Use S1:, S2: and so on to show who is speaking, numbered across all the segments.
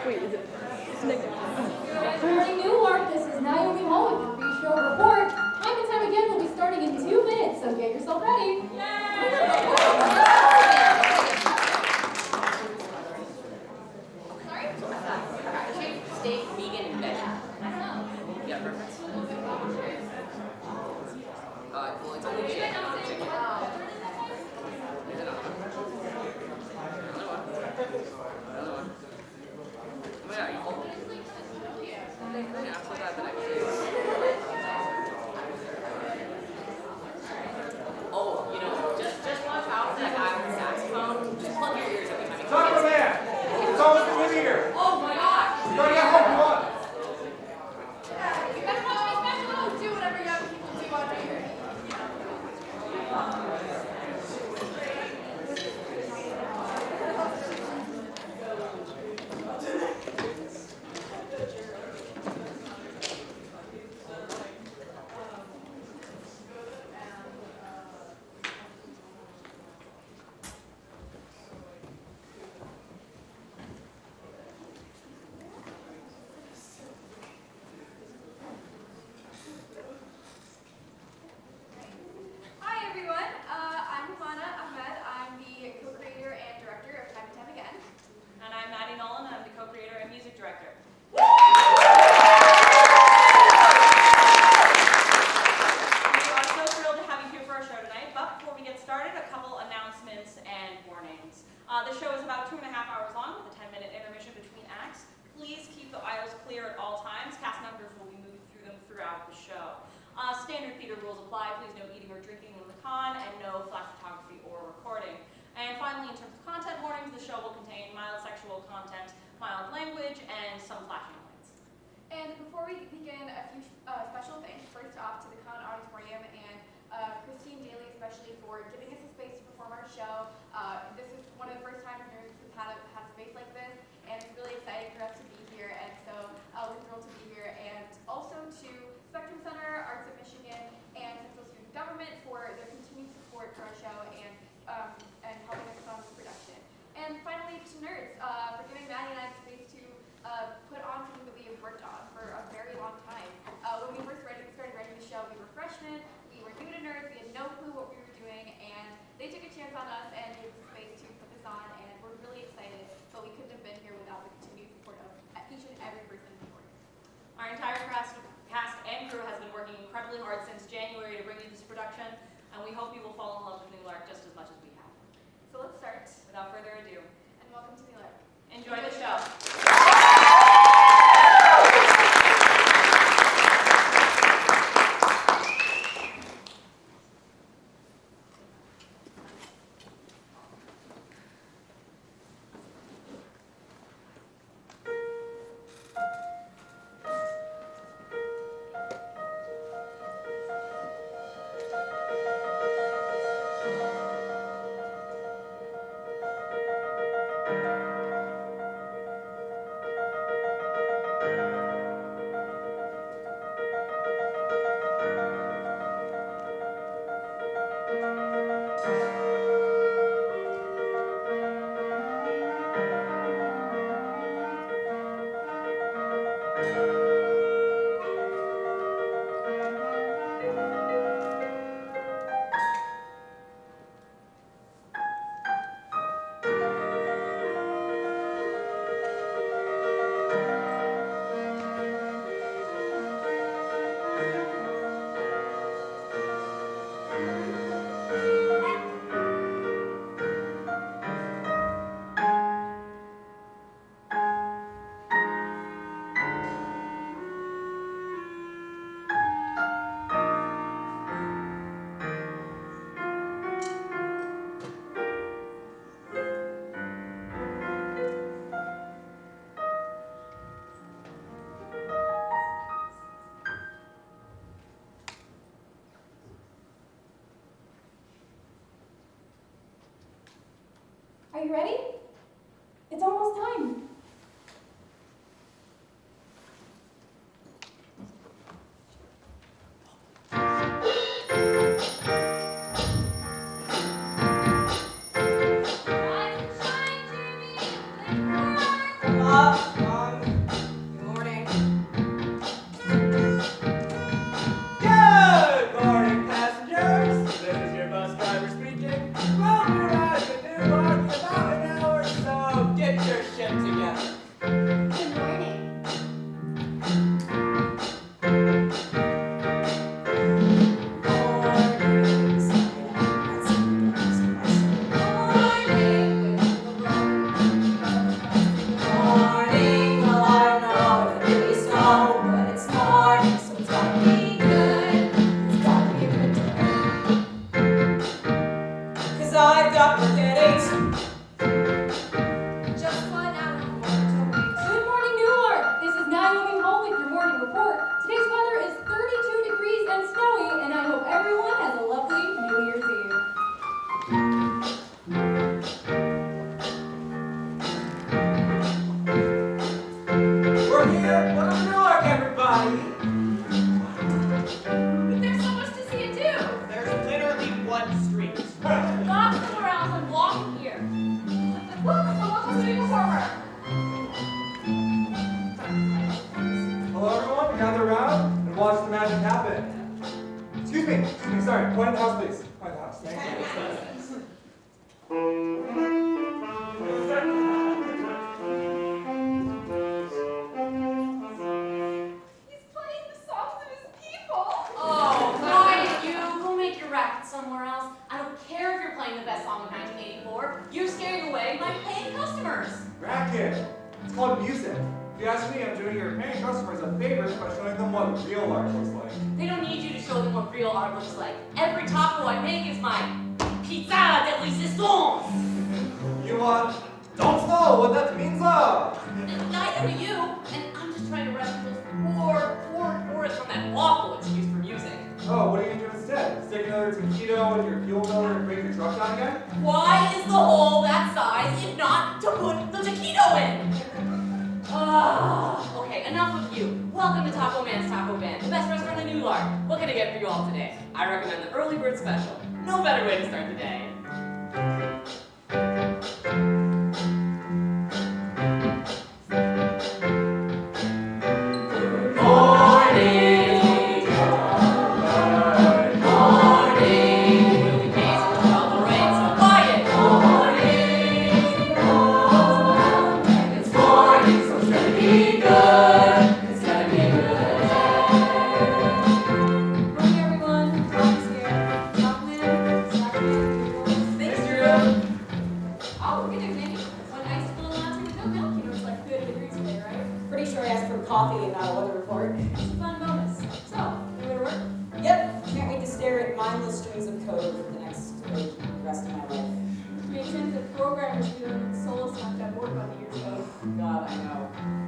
S1: Wait, is it? It's negative.
S2: Good morning, Newlark. This is Nayan with your pre-show report. Time and time again, we'll be starting in 2 minutes, so get yourself ready.
S3: Sorry? Steak, vegan, and veg. Yeah, perfect. Well, it's only chicken. Another one. Oh my god, are you full? Yeah, I'm so glad that I Oh, you know, just watch out for that guy with the saxophone. Just plug your ears every time he comes.
S4: Stop man! It's almost the new year!
S3: Oh my gosh!
S4: You gotta get home, come on!
S5: You better watch me special. Do whatever young people do on New Year's. Hi everyone, I'm Umana, Ahmed. I'm the co-creator and director of Time and Time Again.
S6: And I'm Maddie, Nolen. I'm the co-creator and music director. We are so thrilled to have you here for our show tonight, but before we get started, a couple announcements and warnings. The show is about 2.5 hours long with a 10-minute intermission between acts. Please keep the aisles clear at all times. Cast members will be moving through them throughout the show. Standard theater rules apply. Please no eating or drinking in the con, and no flash photography or recording. And finally, in terms of content warnings, the show will contain mild sexual content, mild language, and some flashing lights.
S5: And before we begin, a few special thanks. First off to the Con Auditorium and Christine Daly, especially for giving us a space to perform our show. This is one of the first times nerds have had a space like this, and it's really exciting for us to be here, and so we're thrilled to be here. And also to Spectrum Center, Arts of Michigan, and Central Student Government for their continued support for our show and helping us on this production. And finally to nerds, for giving Maddie and I the space to put on something that we have worked on for a very long time. When we first started writing the show, we were freshmen, we were new to nerds, we had no clue what we were doing, and they took a chance on us and gave us a space to put this on, and we're really excited, but we couldn't have been here without the continued support of each and every person in the org.
S6: Our entire cast and crew has been working incredibly hard since January to bring you this production, and we hope you will fall in love with Newlark just as much as we have.
S5: So let's start,
S6: Without further ado,
S5: and welcome to Newlark.
S6: enjoy the show.
S2: Are you ready? It's almost time.
S5: Rise and shine, Jamie.
S1: get your shit together.
S5: Good morning.
S1: I've got forgettings.
S5: Just 1 hour before the
S2: Good morning, Newlark. This is Nayan home with your morning report. Today's weather is 32 degrees and snowy, and I hope everyone has a lovely New Year's Eve.
S4: We're here. Welcome to Newlark, everybody.
S5: But there's so much to see and do.
S1: There's literally one street.
S6: Not somewhere else, I'm walking here.
S5: Look, the local street performer.
S4: Hello, everyone. Gather around and watch the magic happen. Excuse me. Sorry. Point at the house, please. Point at the house. Thank you.
S5: He's playing the songs of his people.
S7: Oh, quiet you. Go make your racket somewhere else. I don't care if you're playing the best song of 1984. You're scaring away my paying customers.
S4: Racket. It's called music. If you ask me, I'm doing your paying customers a favor by showing them what real art looks like.
S7: They don't need you to show them what real art looks like. Every taco I make is my pizza de resistance.
S4: You don't know what that means,
S7: And neither do you. And I'm just trying to rescue those poor tourists from that awful excuse for music.
S4: Oh, what are you gonna do instead? Stick another taquito in your fuel filler and break your truck down again?
S7: Why is the hole that size if not to put the taquito in? Okay, enough of you. Welcome to Taco Man's Taco Van, the best restaurant in Newlark. What can I get for you all today? I recommend the early bird special. No better way to start the day. Good morning. Good morning. We'll be pacing throughout the rain, so quiet. Good morning. It's morning, so it's gonna be good. It's gonna be a good day.
S2: Morning, everyone. Tom's here.
S7: Thanks, Drew.
S2: Oh, look at you, Jamie. What a nice little announcement with no milk. You know, it's like 30 degrees today, right?
S8: Pretty sure I asked for coffee and not a weather report.
S2: It's a fun bonus. So, you ready to work?
S8: Yep, can't wait to stare at mindless strings of code for the rest of my life.
S2: Makes sense that programmers do solo stuff that work on the year's code.
S8: God, I know.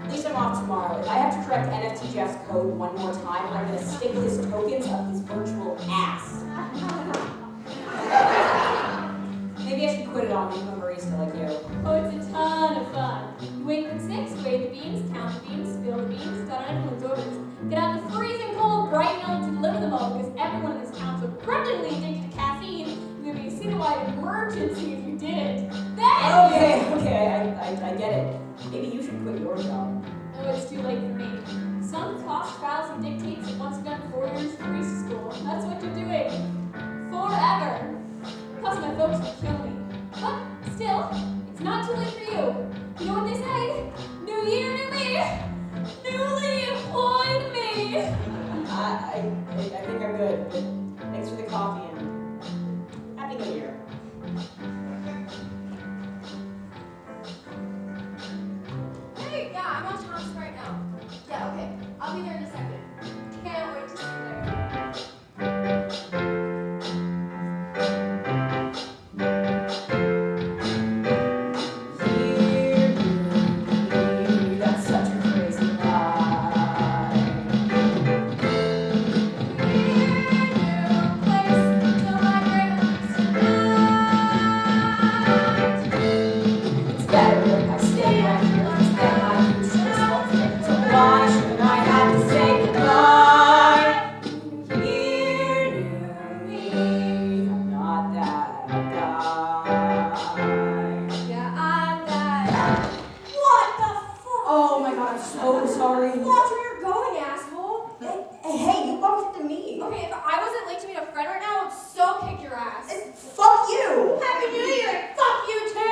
S8: At least I'm off tomorrow. If I have to correct NFT Jeff's code one more time, I'm gonna stick his tokens up his virtual ass. Maybe I should quit it all and become a barista like you.
S2: Oh, it's a ton of fun. You wake up at 6, weigh the beans, count the beans, spill the beans, start on everyone's orders. Get out the freezing cold, bright and early to deliver them all because everyone in this town is so criminally addicted to caffeine. You'd be a citywide emergency if you didn't. Then...
S8: Okay, I get it. Maybe you should quit your job.
S2: Oh, it's too late for me. Some tossed files and dictates that once done 4 years of barista school. That's what you're doing. Forever. Plus my folks will kill me. But still, it's not too late for you. You know what they say? New year, new me. Newly employed me.
S8: I think I'm good, but thanks for the coffee and Happy New Year.
S5: Hey, yeah, I'm on Tom's right now. Yeah, okay. I'll be there in a second. Can't wait to see you there.
S8: That's such a crazy lie. It's better if I stay right here and spend my future. So why should I have to say goodbye? Here, new me, I'm not that guy.
S5: Yeah, I'm that.
S8: What the fuck? Oh my god, I'm so sorry.
S5: Watch where you're going, asshole.
S8: Hey, you bumped into me.
S5: Okay, if I wasn't late to meet a friend right now, I would so kick your ass.
S8: Fuck you.
S5: Happy New Year! Fuck you too!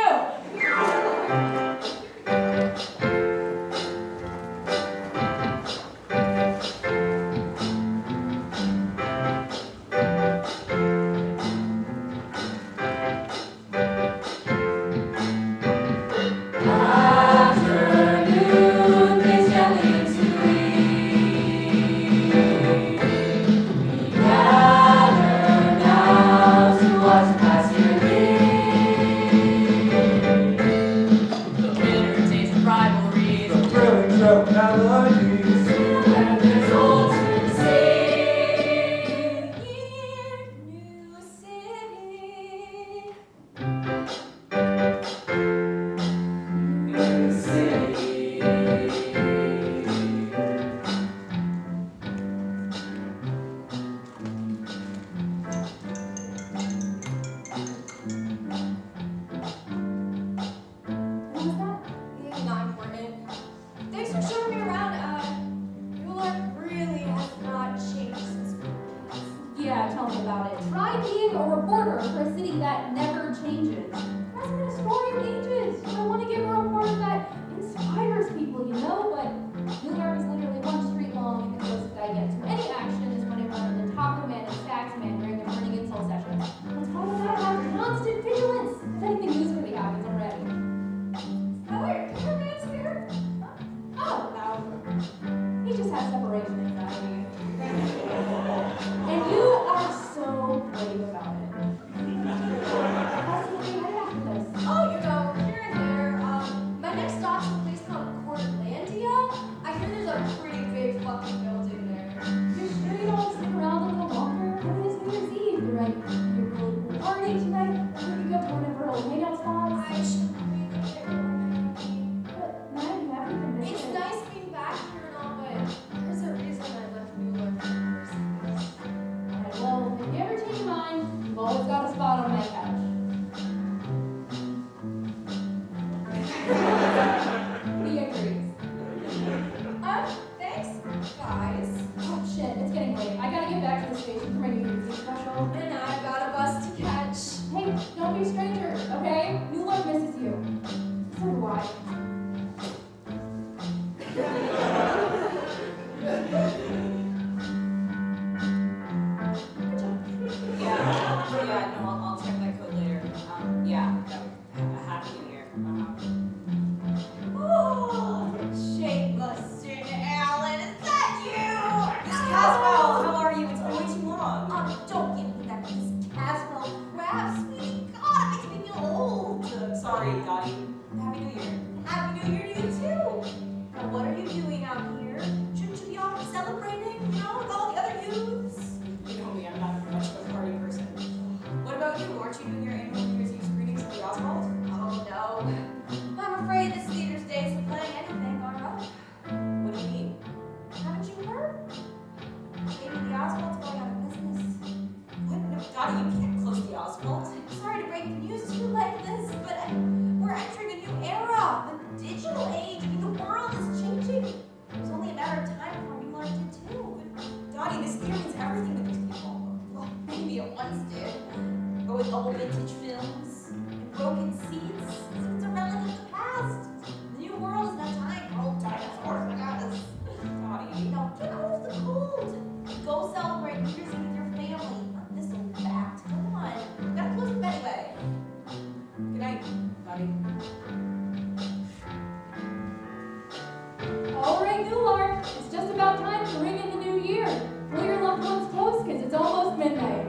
S2: Newlark. It's just about time to ring in the new year. Pull your loved ones close, because it's almost midnight.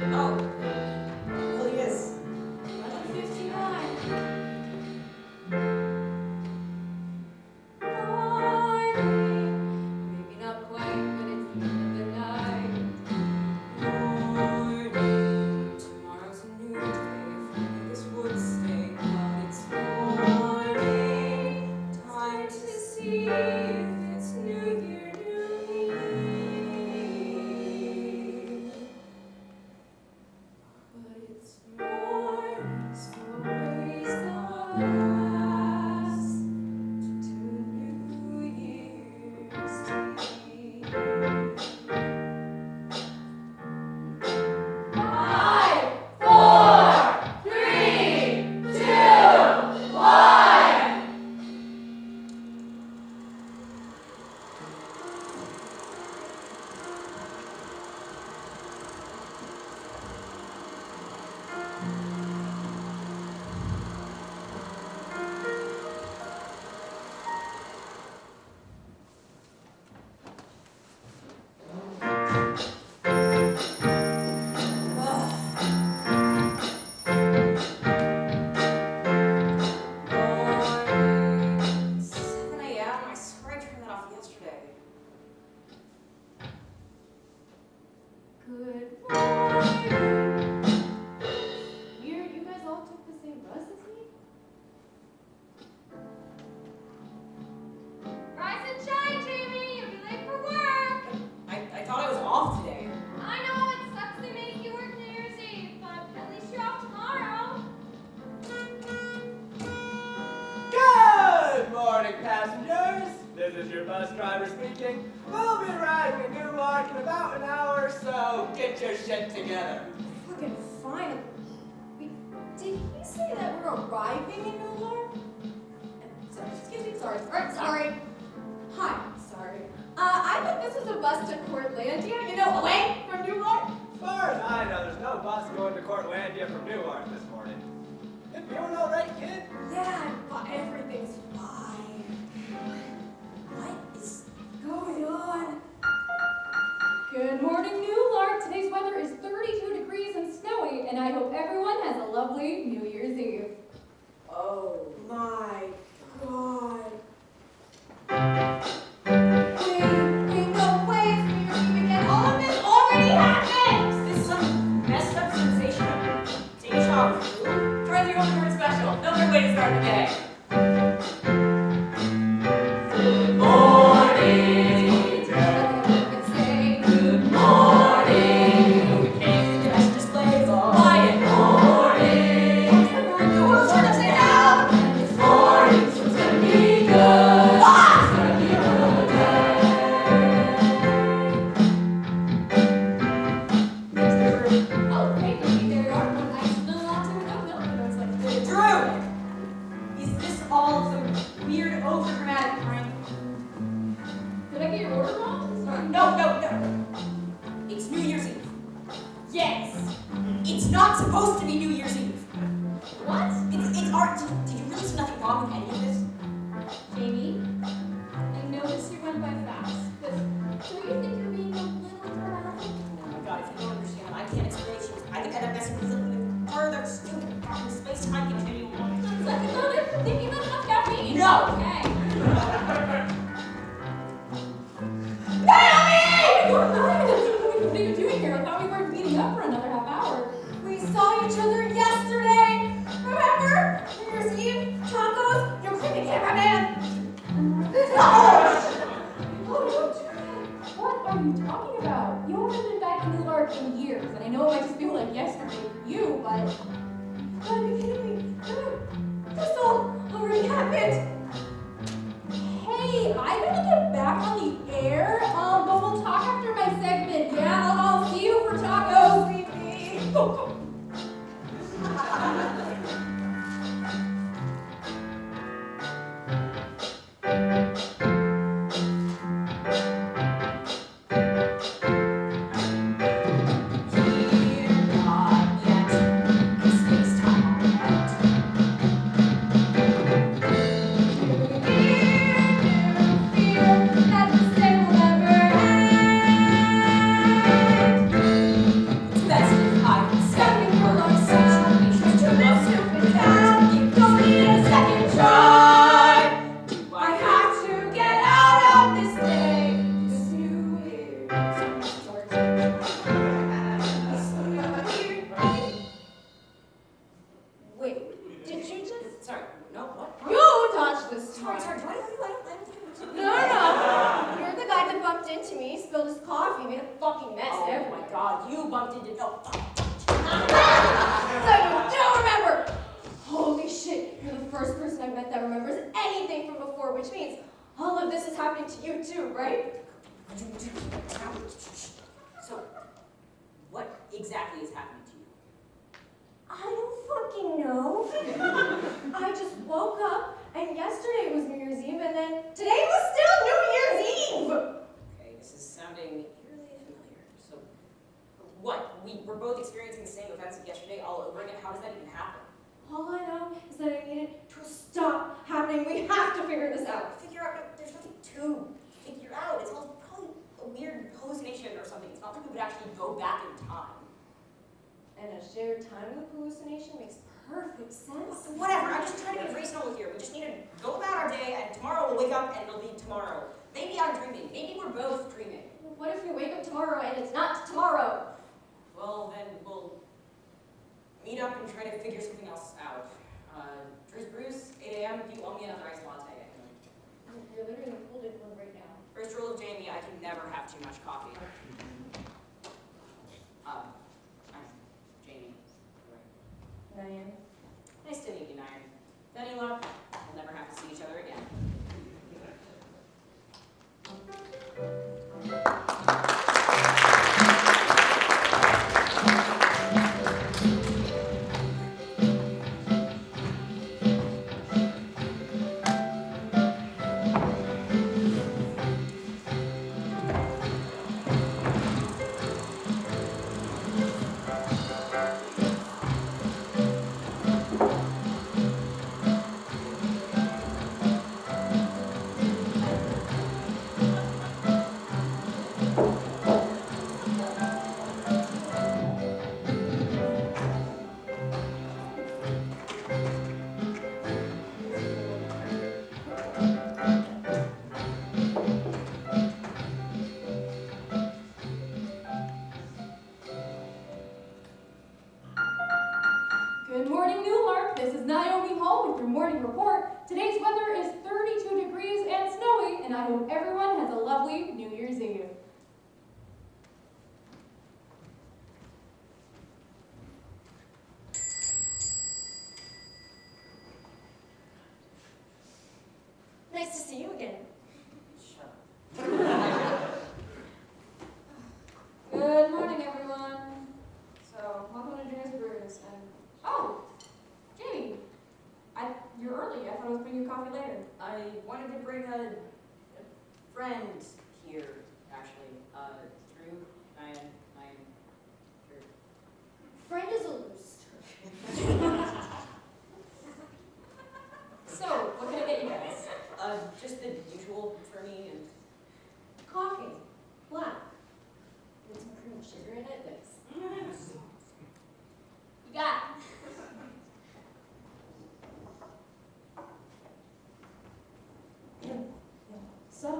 S3: Oh, really is.
S2: 11:59. Maybe not quite, but it's the end of the night.
S8: Morning, tomorrow's a new day. If only this would stay, but it's morning. Time to see if it's New Year, New Me. But it's morning, so raise the glass to New Year's Eve. 5, 4, 3, 2, 1. Morning, 7 a.m. I swear I turned that off yesterday.
S2: Good morning. Weird, you guys all took the same bus as me?
S5: Rise and shine, Jamie. You'll be late for work.
S3: I thought I was off today.
S5: I know it sucks they make you work New Year's Eve, but at least you're off tomorrow.
S1: Good morning, passengers. This is your bus driver speaking. We'll be arriving in Newlark in about an hour, so get your shit together.
S8: Fucking fine. Wait, did he say that we're arriving in Newlark? Excuse me, sorry. Hi, sorry. I thought this was a bus to Cortlandia, away from Newlark.
S1: As far as I know, there's no bus going to Cortlandia from Newlark this morning. You feeling all right, kid?
S8: Yeah, everything's fine. What is going on?
S2: Good morning, Newlark. Today's weather is 32 degrees and snowy, and I hope everyone has a lovely New Year's Eve.
S8: Oh my god. Wait, no way, it's New Year's Eve again. All of this already happened!
S7: Is this some messed up sensation of deja vu? Try the early bird special. No better way to start the day. Good morning. Good morning. We came to the best displays all quiet morning. The world's turned upside down. It's morning, so it's gonna be good. It's gonna be a good day.
S2: Oh, great to be there. You are one nice little lot to know. It's like this.
S3: Drew! Is this all some weird overdramatic prank?
S2: Did I get your order wrong? Sorry.
S3: No. It's New Year's Eve. Yes. It's not supposed to be New Year's Eve.
S2: What?
S3: It's art. Did you really see nothing wrong with any of this?
S2: Jamie, I noticed you went by fast, but don't you think you're being a little dramatic?
S3: Oh my god, if you don't understand, I can't explain to you. I could end up messing with something further stupid fucking space-time continuum.
S2: It's like another thinking that's enough caffeine.
S3: No.
S2: Okay.
S8: Naomi!
S2: What are you doing here? I thought we weren't meeting up for another half hour.
S8: We saw each other yesterday. Remember? New Year's Eve, tacos, you're creepy cameraman.
S2: Oh, don't do that. What are you talking about? You haven't been back in Newlark in years, and I know it might just feel like yesterday for you, but...
S8: Are you kidding me? This all already happened.
S2: Hey, I gotta get back on the air, but we'll talk after my segment, yeah? I'll see you for tacos, baby. Go.
S8: Feel No. You're the guy that bumped into me, spilled his coffee, made a fucking mess.
S7: Oh my god, you bumped into... No.
S8: So you don't remember! Holy shit, you're the first person I've met that remembers anything from before, which means all of this is happening to you too, right?
S7: So, what exactly is happening to you?
S8: I don't fucking know. I just woke up and yesterday was New Year's Eve and then today was still New Year's Eve!
S7: Okay, this is sounding eerily familiar. So, what? We were both experiencing the same events of yesterday all over again? How does that even happen?
S8: All I know is that I need it to stop happening. We have to figure this out.
S7: Figure out, there's nothing to figure out. It's all probably a weird hallucination or something. It's not like we would actually go back in time.
S8: And a shared time loop hallucination makes perfect sense.
S7: Whatever, I'm just trying to be reasonable here. We just need to go about our day, and tomorrow we'll wake up and it'll be tomorrow. Maybe I'm dreaming. Maybe we're both dreaming.
S8: What if we wake up tomorrow and it's not tomorrow?
S7: Well, then we'll meet up and try to figure something else out. Bruce, 8 a.m., you owe me another iced latte.
S8: You're literally holding one right now.
S7: First rule of Jamie, I can never have too much coffee. I'm Jamie.
S8: Nayan.
S7: Nice to meet you, Nayan. With any luck, we'll never have to see each other again.
S2: Good morning, Newlark. This is Naomi Hall with your morning report. Today's weather is 32 degrees and snowy, and I hope everyone has a lovely New Year's Eve.
S8: Nice to see you again.
S2: Good morning, everyone. So, welcome to Dreamers Brews. And oh, Jamie, you're early. I thought I was bringing you coffee later.
S7: I wanted to bring a friend here, actually. Drew, Nayan, Drew.
S8: Friend is a loose.
S2: So, what can I get you guys?
S7: Just the usual for me and
S8: Coffee. Black. With some cream and sugar in it. Thanks.
S2: You got it.
S8: So,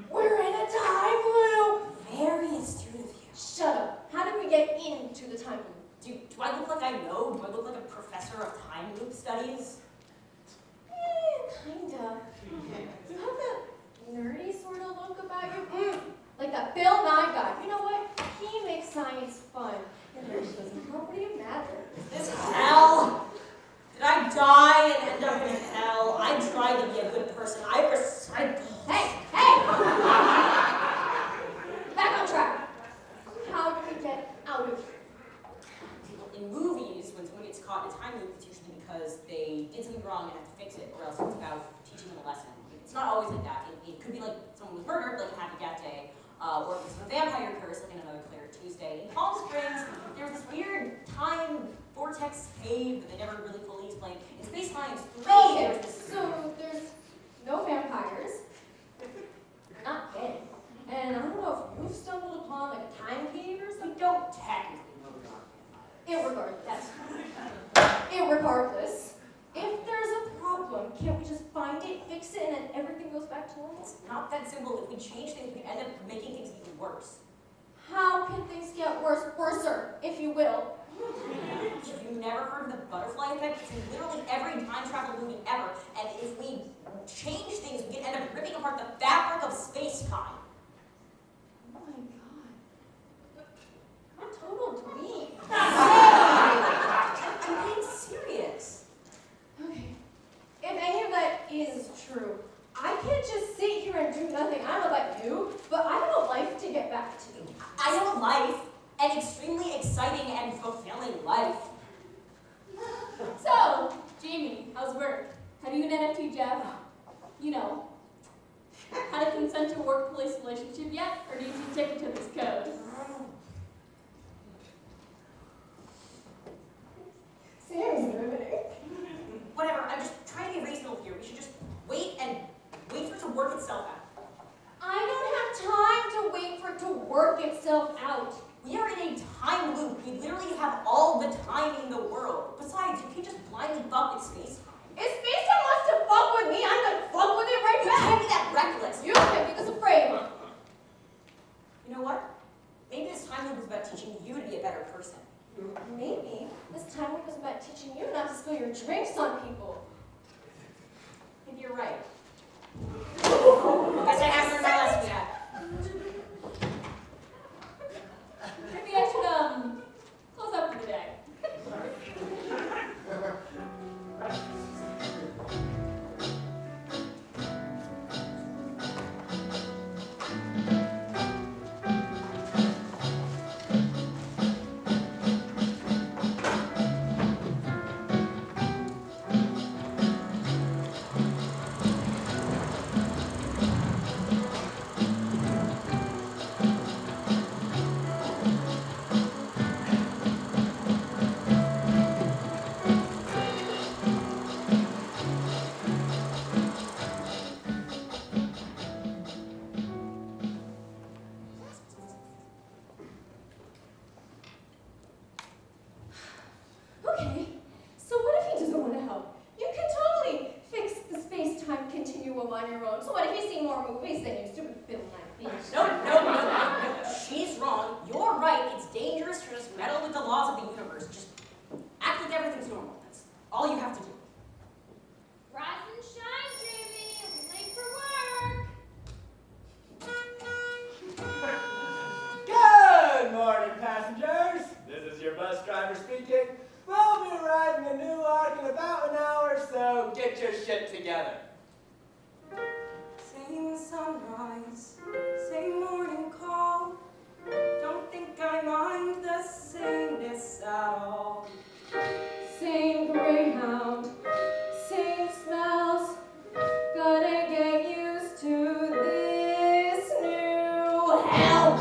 S8: we're in a time loop.
S7: very astute of you.
S8: Shut up. How did we get into the time loop?
S7: Do I look like I know? Do I look like a professor of time loop studies?
S8: Kinda. You have that nerdy sort of look about you. Like that Bill Nye guy. You know what? He makes science fun. And there she doesn't property of matter.
S7: This hell? Did I die and end up in hell? I tried to be a good person. I recycled.
S8: Hey! Back on track. How do we get out of here?
S7: In movies, when someone gets caught in a time loop, it's usually because they did something wrong and have to fix it, or else it's about teaching them a lesson. It's not always like that. It could be like someone was murdered, like in Happy Death Day, or if it's a vampire curse, like in Another Clear Tuesday. In Palm Springs, there was this weird time vortex cave that they never really fully explained. In Space Science 3,
S8: Okay,
S7: there's this...
S8: so there's no vampires. They're not dead. And I don't know if you've stumbled upon like a time cave or
S7: We
S8: something.
S7: don't technically know we're not vampires.
S8: Irregardless, if there's a problem, can't we just find it, fix it, and then everything goes back to normal?
S7: It's not that simple. If we change things, we end up making things even worse.
S8: How can things get worse, worser, if you will?
S7: Have you never heard of the butterfly effect? It's in literally every time travel quickly ever, and if we change things, we can end up ripping apart the fabric of space-time.
S2: Oh my god. What a total dweeb.
S7: I'm being serious.
S8: Okay. If any of that is true, I can't just sit here and do nothing. I don't know about you, but I have a life to get back to.
S7: I have a life, an extremely exciting and fulfilling life.
S2: So, Jamie, how's work? Have you an NFT, Jeff? You know, had a consent to workplace relationship yet, or do you stick to this code?
S8: Sam's riveting.
S7: Whatever, I'm just trying to be reasonable here. We should just wait for it to work itself out.
S8: I don't have time to wait for it to work itself out.
S7: We are in a time loop. We literally have all the time in the world. Besides, you can't just blindly fuck with space-time.
S8: If space-time wants to fuck with me, I'm gonna fuck with it right
S7: You
S8: back.
S7: can't be that reckless.
S8: You can't be this afraid.
S7: You know what? Maybe this time loop is about teaching you to be a better person.
S8: Maybe this time it was about teaching you not to spill your drinks on people.
S7: Maybe you're right. Guess I have learned my lesson yet.
S2: Maybe I should, close up for the day.
S8: Okay, so what if he doesn't want to help? You can totally fix the space-time continuum on your own. So what if you see more movies than you stupid Bill Nye?
S7: No. She's wrong. You're right. It's dangerous to just meddle with the laws of the universe. Just act like everything's normal. That's all you have to do.
S2: Rise and shine, Jamie. We're late for work.
S1: Good morning, passengers. This is your bus driver speaking. We'll be arriving in Newlark in about an hour, so get your shit together.
S7: Same sunrise, same morning call. Don't think I mind the sameness at all.
S8: Same Greyhound, same smells. Gotta get used to this new hell.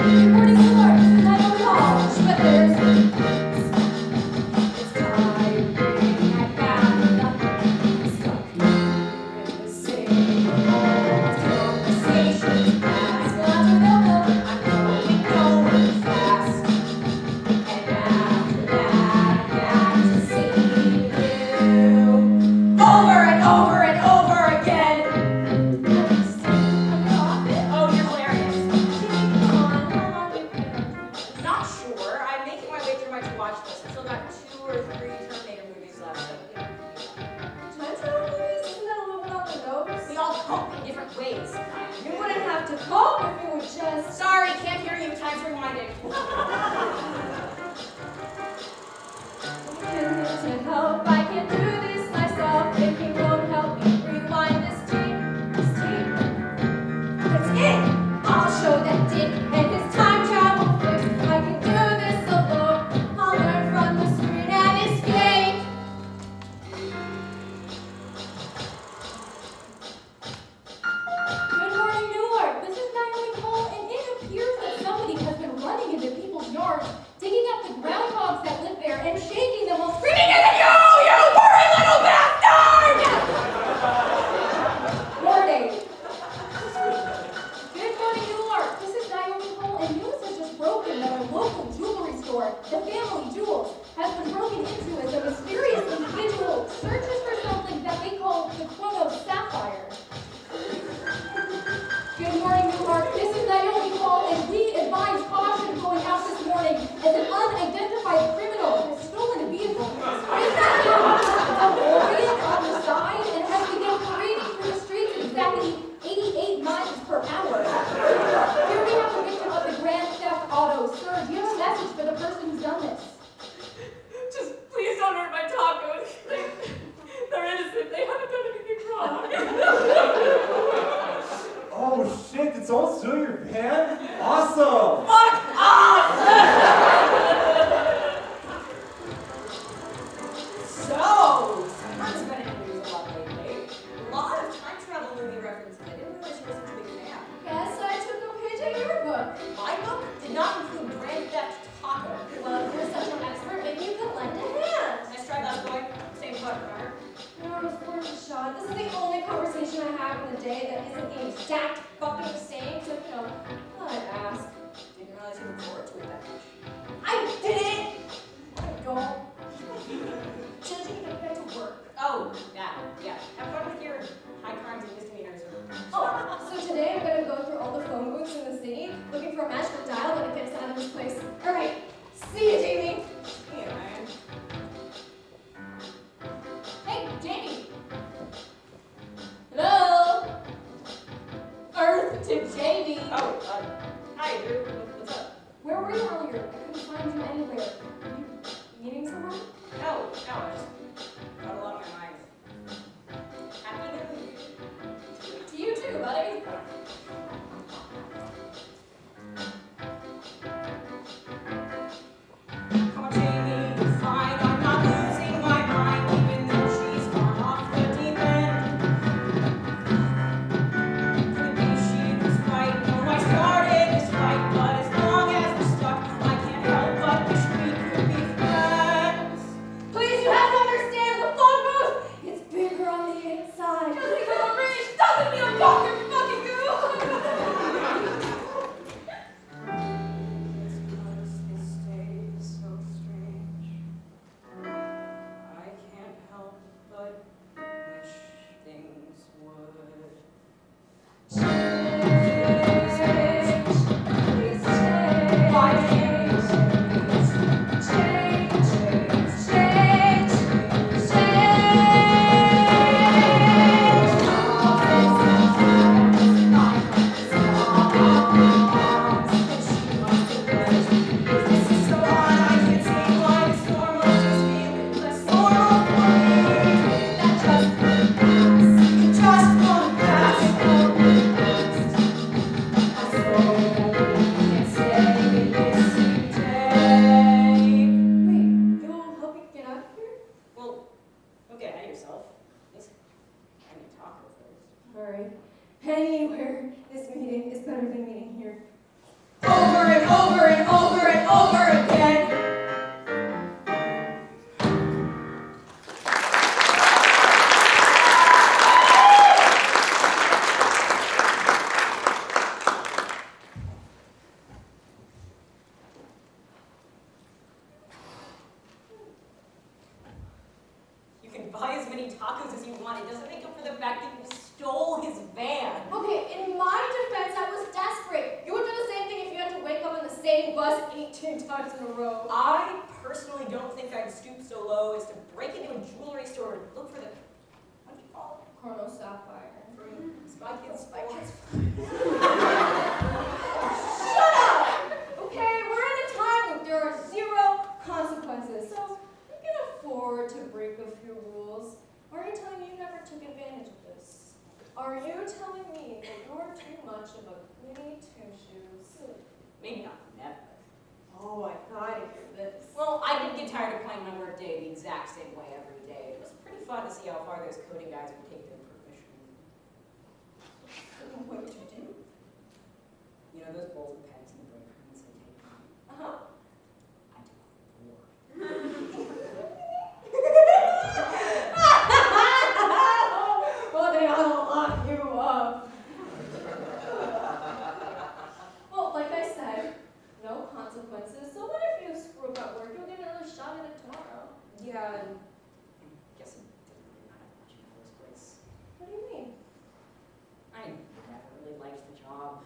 S8: You
S2: store, the family jewels, has been broken into as a mysterious individual searches for something that they call the Chrono Sapphire. Good morning, Newlark. This is Nayan call, and we advise caution going out this morning as an unidentified criminal has stolen a vehicle. He's avoided on the side and has begun parading through the streets at exactly 88 miles per hour. Here we have the victim of the Grand Theft Auto. Sir, do you have a message for the person who's done this?
S7: Just please don't hurt my tacos. They're innocent. They haven't done anything wrong.
S4: Oh shit, did someone steal your van? Awesome!
S7: Fuck off!
S3: So, someone's been in the news a lot lately. A lot of time travel movie references. I didn't realize you were such a big fan.
S2: Yes, I took a page out of your book.
S3: My book did not include Grand Theft Taco.
S2: Well, if you're such an expert, maybe you could lend a hand.
S3: Nice try, last boy. Same book, remember?
S2: No, it was worth a shot. This is the only conversation I have in the day that isn't the exact fucking same, so, you know, I ask.
S3: Didn't realize you looked forward to it that much.
S2: I didn't! I don't. Children get back to work.
S3: Oh, yeah. Have fun with your high crimes and misdemeanors.
S2: Oh, so today I'm gonna go through all the phone booths in the city, looking for a magical dial that gets us out of this place. Alright, see you, Jamie!
S3: Yeah, man.
S2: Hey, Jamie! Hello? Earth to Jamie!
S3: Oh, hi, Drew. What's up?
S2: Where were you earlier? I couldn't find you anywhere. Are you meeting someone?
S3: No, I just got a lot on my mind. Happy New Year.
S2: To you too, buddy.
S3: Come on, Jamie, you're fine. I'm not losing my mind, even though she's gone off the deep end. Could be she was right, or I started this fight, but as long as we're stuck, I can't help but wish we could be friends.
S2: Please, you have to understand the phone booth! It's bigger on the inside. Just because I'm rich doesn't mean I'm Dr. Fucking Goo!
S3: It's 'cause this day is so strange. I can't help but wish things would. Why
S2: Wait, you'll help me get out of here?
S3: Well, don't get ahead of yourself. Let's have a taco first.
S2: Alright. Anywhere, this meeting is better than meeting here.
S8: Over and over and over and over again.
S3: You can buy as many tacos as you want. It doesn't make up for the fact that you stole his van.
S2: Okay, in my defense, I was desperate. You would do the same thing if you had to wake up on the same bus 18 times in a row.
S3: I personally don't think I'd stoop so low as to break into a jewelry store and look for the, what do you call
S2: Chrono Sapphire.
S3: it? From Spy Kids.
S2: Spy Kids. Shut up! Okay, we're in a time when there are 0 consequences, so you can afford to break a few rules. Or are you telling me you never took advantage of this? Are you telling me that you're too much of a goody two-shoes?
S3: Maybe not never.
S2: Oh, I gotta hear this.
S3: Well, I did get tired of playing my workday the exact same way every day. It was pretty fun to see how far those coding guys would take their profession.
S2: What did you do?
S3: You know those bowls of pens in the break room and say take them?
S2: Uh-huh.
S3: I took 4.
S2: Well, they ought to lock you up. Well, like I said, no consequences. So what if you screw
S7: Yeah, and I guess it didn't really matter much in the first place.
S8: What do you mean?
S7: I never really liked the job.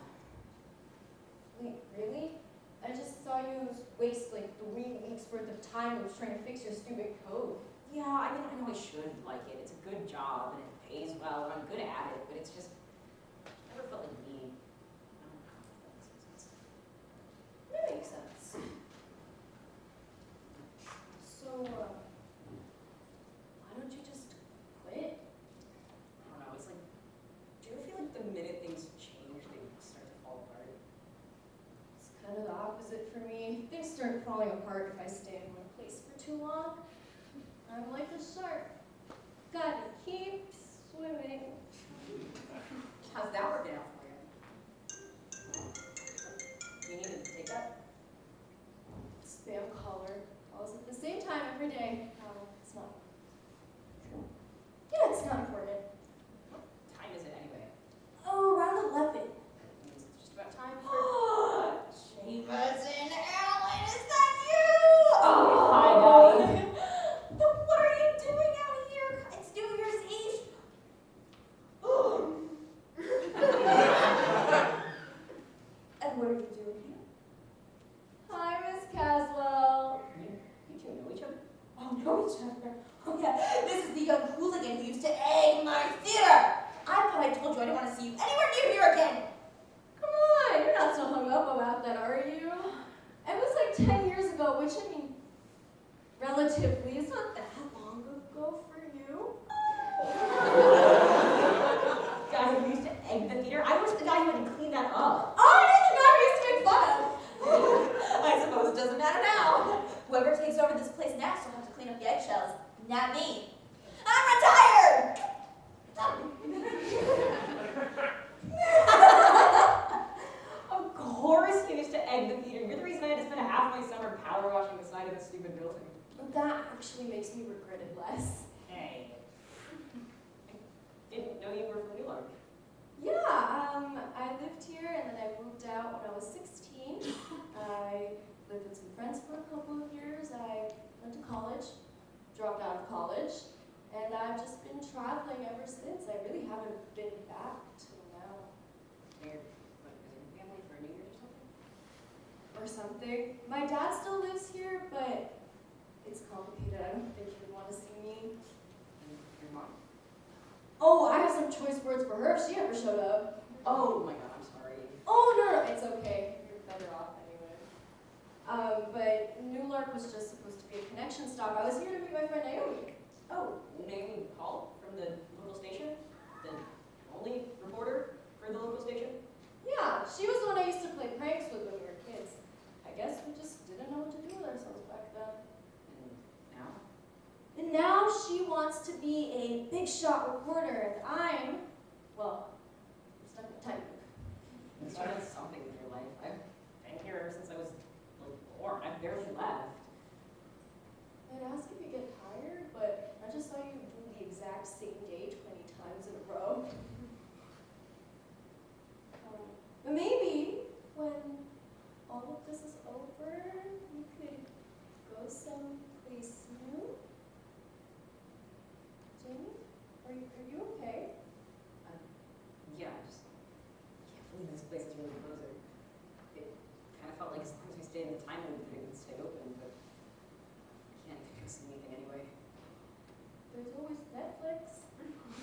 S8: Wait, really? I just saw you waste like 3 weeks worth of time trying to fix your stupid code.
S7: Yeah, I mean, I know I should like it. It's a good job and it pays well and I'm good at it, but it's just, I never felt like me. I don't know if that makes sense.
S8: That makes sense. So, why don't you just quit?
S7: I don't know, it's like, do you ever feel like the minute things change, they start to fall apart?
S8: It's kind of the opposite for me. Things start falling apart if I stay in one place for too long. I'm like a shark. Gotta keep swimming.
S7: How's that working out for you? Do you need to take that?
S8: Spam caller calls at the same time every day. It's not. Yeah, it's not important.
S7: What time is it anyway?
S8: Oh, around 11.
S7: That means it's just about time for...
S8: James and Alan, is that you?
S7: Oh, hi, Maddie.
S8: But what are you doing out here? It's New Year's Eve. And what are you doing here? Hi, Miss Caswell.
S7: You two know each other?
S8: Oh, know each other. Oh, yeah. This is the young hooligan who used to egg my theater. I thought I told you I didn't want to see you anywhere near here again. Come on, you're not so hung up about that, are you? It was like 10 years ago, which, I mean, relatively is not that long ago for you.
S7: Guy who used to egg the theater? I was the guy who had to clean that up.
S8: Oh, you're the guy we used to make fun of.
S7: I suppose it doesn't matter now.
S8: Whoever takes over this place next will have to clean up the eggshells, not me. I'm retired!
S7: Of course you used to egg the theater. You're the reason I had to spend half my summer power washing the side of this stupid building.
S8: That actually makes me regret it less.
S7: Hey. I didn't know you were from Newlark.
S8: Yeah, I lived here and then I moved out when I was 16. I lived with some friends for a couple of years. I went to college, dropped out of college, and I've just been traveling ever since. I really haven't been back till now.
S7: You're, what, visiting family for New Year's or something?
S8: Or something. My dad still lives here, but it's complicated. I don't think he would want to see me.
S7: And your mom?
S8: Oh, I have some choice words for her. She never showed up.
S7: Oh my god, I'm sorry.
S8: Oh, no, it's okay. You're better off anyway. But Newlark was just supposed to be a connection stop. I was here to meet my friend Naomi.
S7: Oh, Naomi Hall from the local station? The only reporter for the local station?
S8: Yeah, she was the one I used to play pranks with when we were kids. I guess we just didn't know what to do with ourselves back then.
S7: And now?
S8: And now she wants to be a big shot reporter, and I'm, well, I'm stuck in a time loop.
S7: You started something with your life. I've been here ever since I was like born. I've barely left.
S8: I'd ask if you get tired, but I just saw you do the exact same day 20 times in a row. But maybe when all of this is over, we could go someplace new. Jamie, are you okay?
S7: Yeah, I just can't believe this place is really closer. It kind of felt like as long as we stayed in the time limit, it would stay open, but I can't fix anything anyway.
S8: There's always Netflix.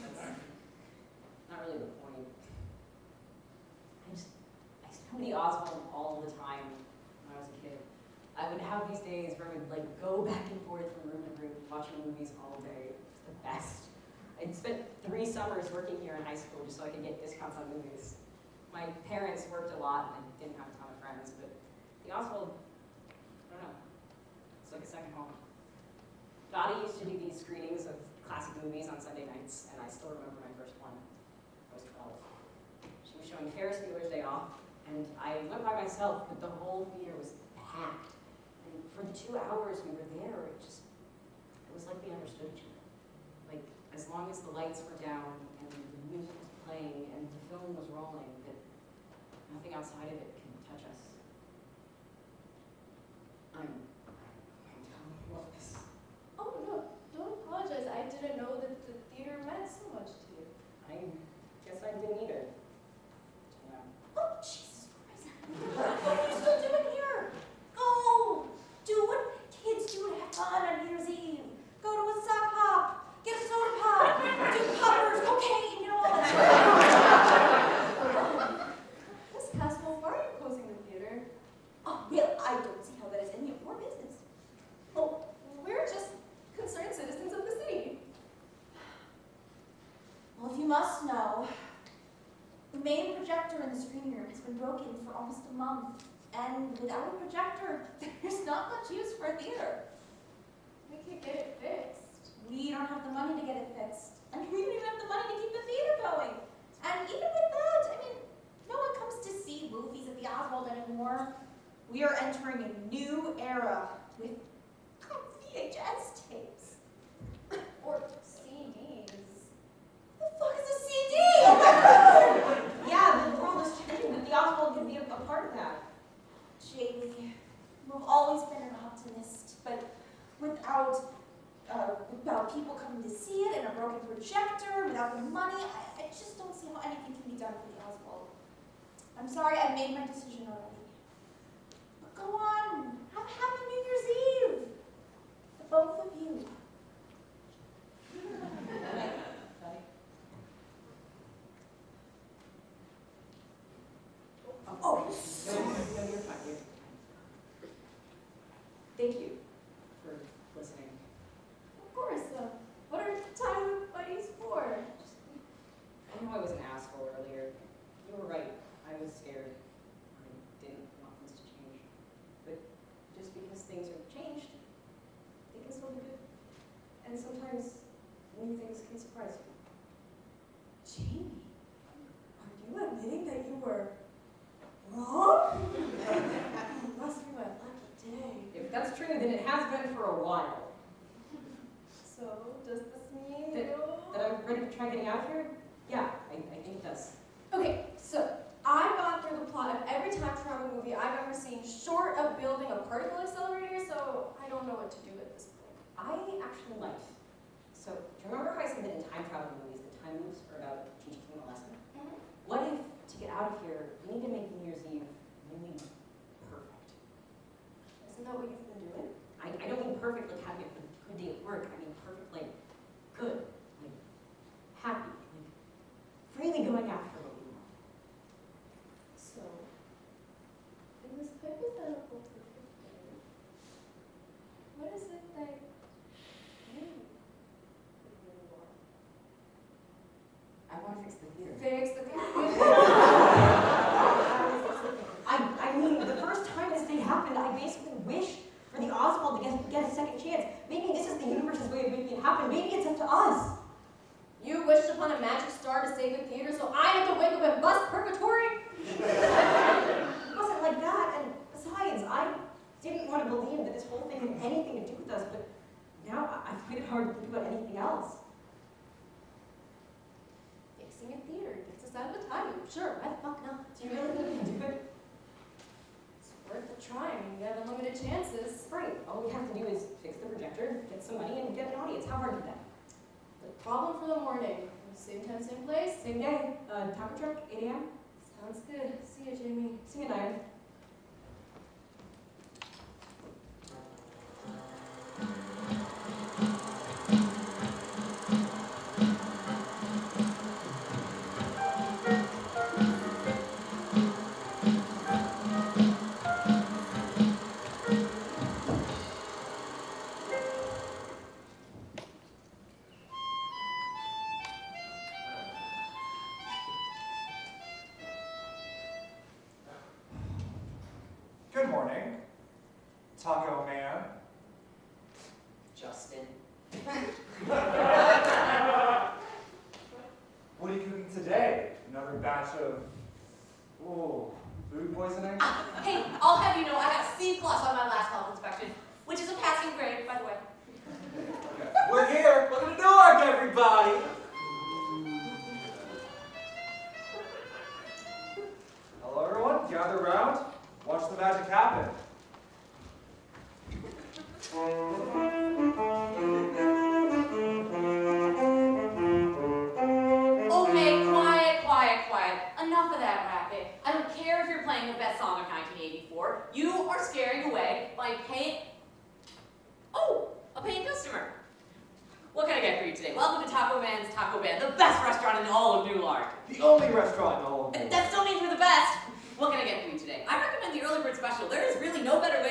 S7: That's not really the point. I used to come to the Oswald all the time when I was a kid. I would have these days where I would like go back and forth from room to room watching movies all day. It was the best. I'd spent 3 summers working here in high school just so I could get discounts on movies. My parents worked a lot and I didn't have a ton of friends, but the Oswald, I don't know, it's like a second home. Dottie used to do these screenings of classic movies on Sunday nights, and I still remember my first one. I was 12. She was showing Ferris Bueller's Day Off, and I went by myself, but the whole theater was packed. And for the 2 hours we were there, it was like we understood each other. Like, as long as the lights were down and the music was playing and the film was rolling, that nothing outside of it can touch us. I'm telling you all this.
S8: Oh no, I don't see how that is any of your business.
S7: Oh, we're just concerned citizens of the city.
S8: Well, if you must know, the main projector in the screening room has been broken for almost a month. And without a projector, there's not much use for a theater.
S7: We could get it fixed.
S8: We don't have the money to get it fixed. I mean, we don't even have the money to keep the theater going. And even with that, I mean, no one comes to see movies at the Oswald anymore. We are entering a new era with VHS tapes.
S7: Or CDs.
S8: The fuck is a CD? Oh my god!
S3: Yeah, the world is changing, but the Oswald can be a part of that.
S8: Jamie, you've always been an optimist, but without people coming to see it and a broken projector, without the money, I just don't see how anything can be done for the Oswald. I'm sorry, I made my decision already. But go on, have a happy New Year's Eve. The both of you. Oh,
S3: No, you're fine. Thank you for listening.
S7: Of course, what are time buddies for?
S3: I know I was an asshole earlier. You were right. I was scared. I didn't want things to change. But just because things have changed, they can still be good. And sometimes new things can surprise you.
S8: Jamie, are you admitting that you were wrong? Must be my lucky day.
S3: If that's true, then it has been for a while.
S7: So, does this mean
S3: That I'm ready to try getting out of here? Yeah, I think it does.
S7: Okay, so I've gone through the plot of every time travel movie I've ever seen, short of building a particle accelerator, so I don't know what to do at this point.
S3: I actually liked. So, do you remember how I said that in time travel movies, the time loops are about teaching someone a lesson?
S7: Mm-hmm.
S3: What if, to get out of here, we need to make New Year's Eve really perfect?
S7: Isn't that what you've been doing?
S3: I don't mean perfect like having a good day at work. I mean perfect like good, like happy, like freely going after what we want.
S7: So, in this hypothetical perfect day, what is it that you really want?
S3: I want to fix the theater.
S7: Fix the
S3: I mean, the first time this thing happened, I basically wished for the Oswald to get a second chance. Maybe this is the universe's way of making it happen. Maybe it's up to us.
S7: You wished upon a magic star to save the theater, so I have to wake up and bust purgatory?
S3: It wasn't like that, and besides, I didn't want to believe that this whole thing had anything to do with us, but now I find it hard to think about anything else.
S7: Fixing a theater gets us out of a time. Sure, why the fuck not?
S3: Do you really think we can do it?
S7: It's worth a try. I mean, we have unlimited chances.
S3: Right. All we have to do is fix the projector, get some money, and get an audience. How hard is that?
S7: The problem for the morning. Same time, same place.
S3: Same day. Taco truck, 8 a.m.
S7: Sounds good. See you, Jamie.
S3: See you, Nayan.
S4: Good morning, Taco Man.
S1: Justin.
S4: What are you cooking today? Another batch of, food poisoning?
S9: Hey, I'll have you know I got a C+ on my last health inspection, which is a passing grade, by the way.
S4: Okay.
S1: We're here. Welcome to Newlark, everybody.
S4: Hello, everyone. Gather around. Watch the magic happen.
S9: Okay, quiet. Enough of that racket. I don't care if you're playing the best song of 1984. You are scaring away by paying... Oh, a paying customer. What can I get for you today? Welcome to Taco Man's Taco Man, the best restaurant in all of Newlark.
S4: The only restaurant in all of
S9: That still means we're the best. What can I get for you today? I recommend the early bird special. There is really no better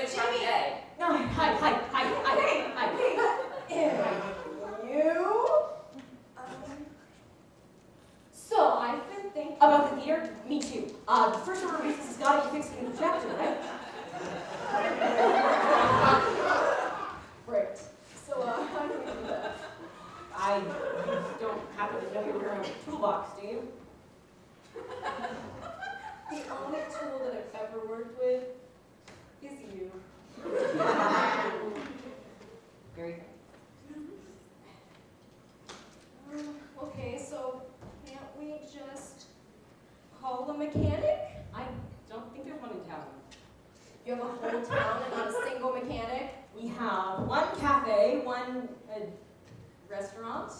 S10: town and not a single mechanic?
S3: We have one cafe, one restaurant,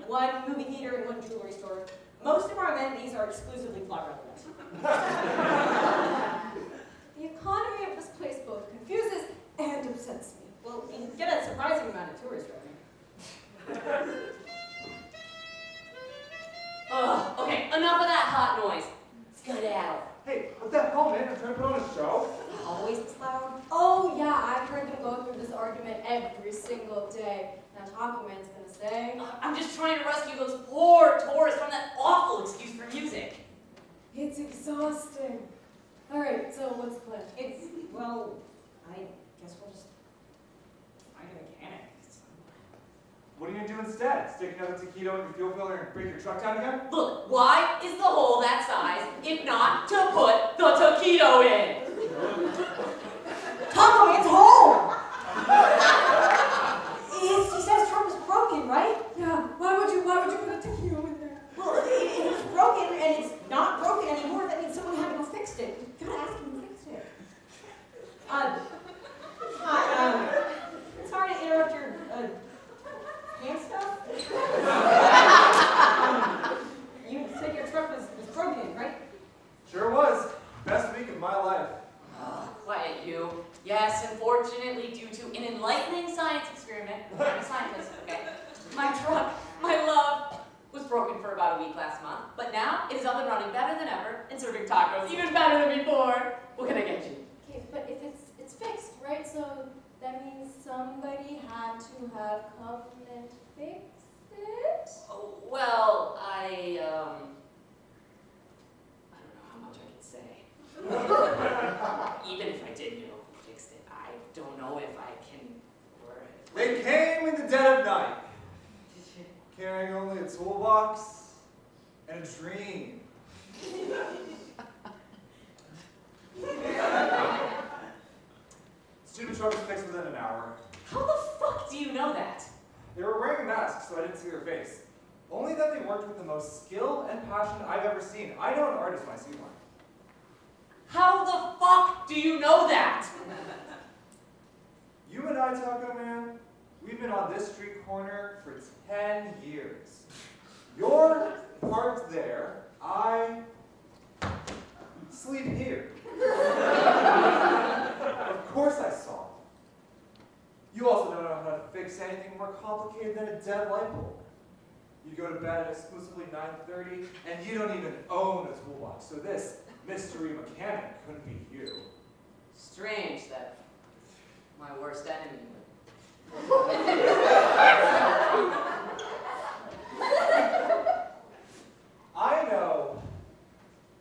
S3: one movie theater, and one jewelry store. Most of our amenities are exclusively plot relevant.
S10: The economy of this place both confuses and upsets me.
S3: Well, you get a surprising amount of tourist revenue.
S9: Ugh, okay, enough of that hot noise. Skedaddle.
S4: Hey, what the hell, man? I'm trying to put on a show.
S3: Always this loud.
S10: Oh yeah, I've heard them go through this argument every single day. Now Taco Man's gonna say,
S9: I'm just trying to rescue those poor tourists from that awful excuse for music.
S10: it's exhausting. Alright, so what's the plan?
S3: Well, I guess we'll just find a mechanic.
S4: What are you gonna do instead? Stick another taquito in your fuel filler and break your truck down again?
S9: Look, why is the hole that size if not to put the taquito in?
S3: Taco Man's home! He says truck was broken, right?
S10: Yeah, why would you put a taquito in there?
S3: Well, if it's broken and it's not broken anymore, that means someone had to go fix it. You gotta ask him who fixed it. Sorry to interrupt your hand stuff. You said your truck was broken, right?
S4: Sure was. Best week of my life.
S9: Quiet you. Yes, unfortunately, due to an enlightening science experiment, I'm a scientist, okay? My truck, my love, was broken for about a week last month, but now it is up and running better than ever and serving tacos even better than before. What can I get you?
S10: Okay, but if it's fixed, right? So that means somebody had to have come and fix it?
S9: Oh, well, I don't know how much I can say. Even if I did know who fixed it, I don't know if I can word it.
S4: They came in the dead of night, carrying only a toolbox and a dream. Student truck was fixed within an hour.
S9: How the fuck do you know that?
S4: They were wearing masks, so I didn't see their face. Only that they worked with the most skill and passion I've ever seen. I know an artist when I see one.
S9: How the fuck do you know that?
S4: You and I, Taco Man, we've been on this street corner for 10 years. You're parked there, I sleep here. Of course I saw it. You also don't know how to fix anything more complicated than a dead light bulb. You go to bed at exclusively 9:30, and you don't even own a toolbox, so this mystery mechanic couldn't be you.
S9: Strange that my worst enemy would.
S4: I know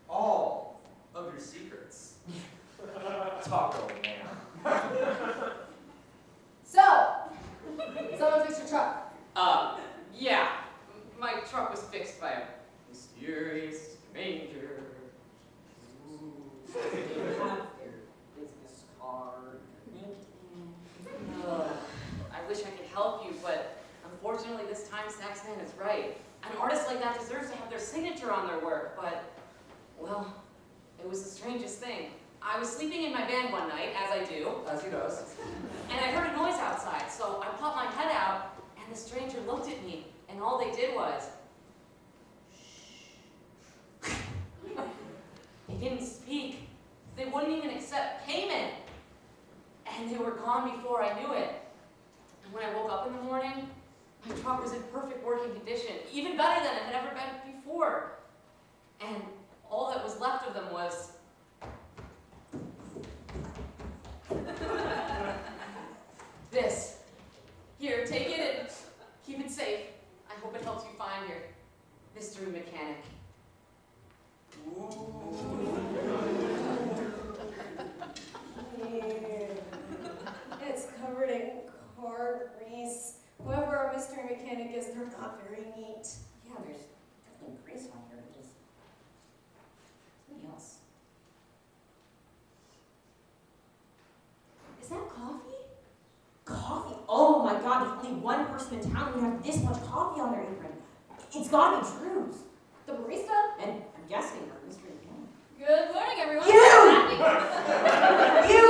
S4: all of your secrets. Taco Man.
S10: So, someone fix your truck.
S9: Yeah. My truck was fixed by a mysterious stranger.
S3: They have their business card, LinkedIn.
S9: I wish I could help you, but unfortunately this time Saxman is right. An artist like that deserves to have their signature on their work, but, well, it was the strangest thing. I was sleeping in my van one night, as I do,
S4: As he does.
S9: and I heard a noise outside, so I popped my head out, and the stranger looked at me, and all they did was, shh. They didn't speak. They wouldn't even accept payment. And they were gone before I knew it. And when I woke up in the morning, my truck was in perfect working condition, even better than it had ever been before. And all that was left of them was this. Here, take it and keep it safe. I hope it helps you find your mystery mechanic.
S10: It's covered in car grease. Whoever our mystery mechanic is, they're not very neat.
S3: Yeah, there's definitely grease on here, but just something else.
S10: Is that coffee?
S3: Coffee? Oh my god, there's only one person in town who would have this much coffee on their apron. It's gotta be Drew's.
S10: The barista?
S3: And I'm guessing her mystery mechanic.
S2: Good morning, everyone.
S3: You!
S2: Happy-
S3: You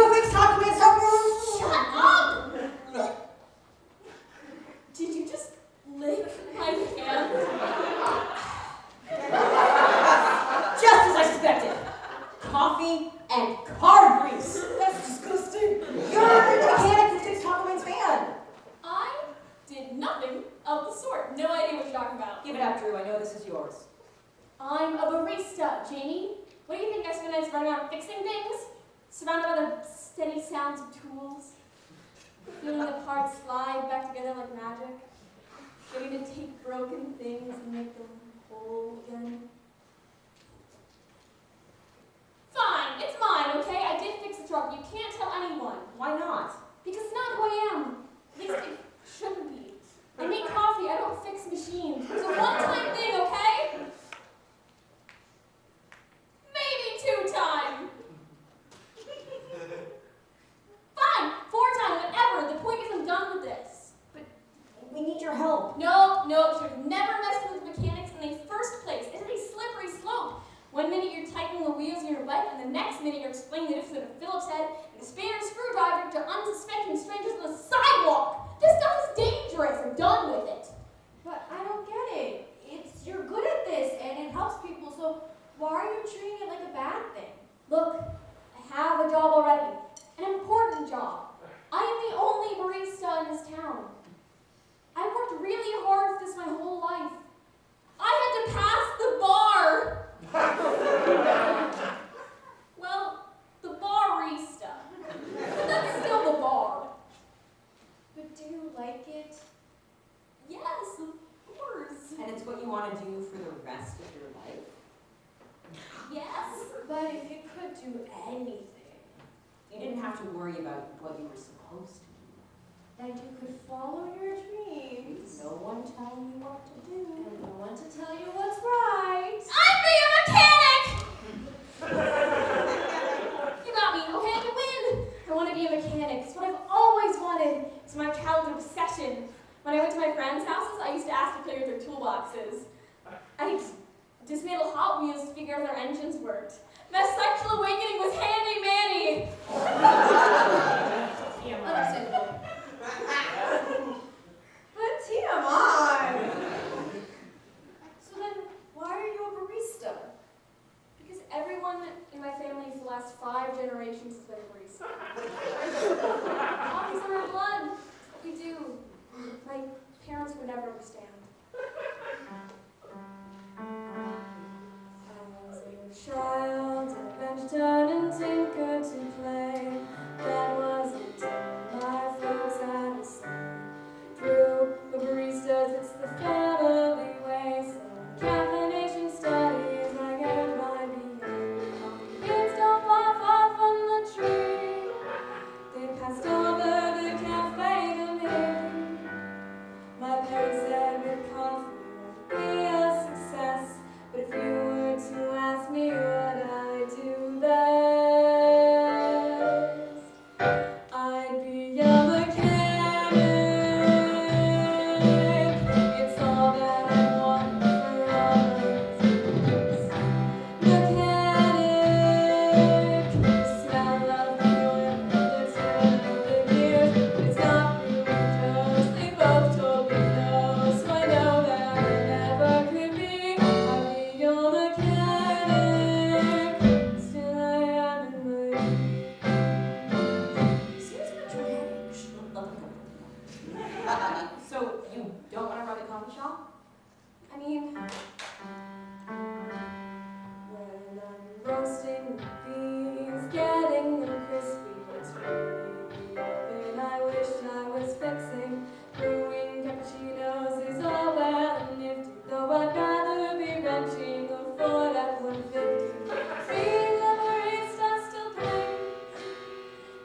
S10: surrounded by the steady sounds of tools, feeling the parts slide back together like magic, getting to take broken things and make them whole again. Fine, it's mine, okay? I did fix the truck. You can't tell anyone.
S3: Why not?
S10: Because it's not who I am. At least it shouldn't be. I make coffee, I don't fix machines. It's a one-time thing, okay? Maybe two-time. Fine, four-time, whatever. The point is I'm done with this.
S3: We need your help.
S10: No, should have never messed with mechanics in the first place. It's a slippery slope. One minute you're tightening the wheels of your bike, and the next minute you're explaining the difference between a Phillips head and a spanner screwdriver to unsuspecting strangers on the sidewalk. This stuff is dangerous. I'm done with it.
S8: But I don't get it. You're good at this and it helps people, so why are you treating it like a bad thing?
S10: Look, I have a job already. An important job. I am the only barista in this town. I've worked really hard for this my whole life. I had to pass the bar. Well, the barista. But that's still the bar.
S8: But do you like it?
S10: Yes, of course.
S3: And it's what you want to do for the rest of your life?
S10: Yes.
S8: But if you could do anything,
S3: You didn't have to worry about what you were supposed to do.
S8: then you could follow your dreams.
S3: No one telling you what to do.
S8: And no one to tell you what's right.
S10: I'd be a mechanic! You got me, okay? You win! I want to be a mechanic. It's what I've always wanted. It's my childhood obsession. When I went to my friends' houses, I used to ask to play with their toolboxes. I'd dismantle Hot Wheels to figure out how their engines worked. My sexual awakening was Handy Manny!
S8: Understandable. But TMI! So then, why are you a barista?
S10: Because everyone in my family for the last 5 generations has been a barista. Coffee's in our blood. It's what we do. My parents would never understand. I was a child, a bench turned and tinkered to play. That was until my folks had a son. Through the baristas, it's the family way. So caffeination studies, I get my BA. Kids don't fall far from the tree. They passed over the cafe to me. My parents said with coffee won't be a success. But if you were to ask me what I do best, I'd be a mechanic. It's all that I want for all my dreams. Mechanic, smell of the oil, the turn of the gears. It's not really close. They both told me no, so I know that I never could be. I'd be your mechanic. Still I am in my
S3: Seems patriotic. So, you don't want to run a coffee shop?
S10: I mean, when I'm roasting the beans, getting them crispy, it's really open. I wish I was fixing brewing cappuccinos is all well and nifty, though I'd rather be wrenching a Ford F-150. Being a barista still pays.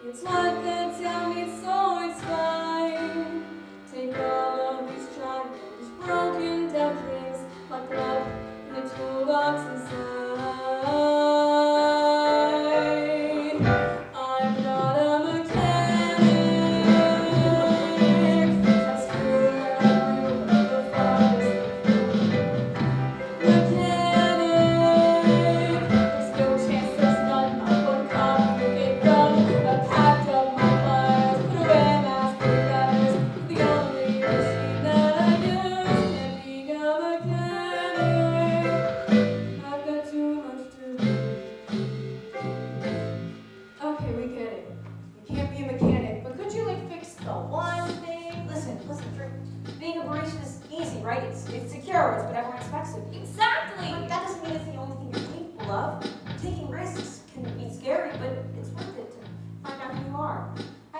S10: It's what they tell me, so it's fine. Take all of these triangles, broken down drinks, lock them up in the toolbox inside. I'm not a mechanic, just where I grew the farthest mechanic. There's no chance there's none. My one coffee will get done. I packed up my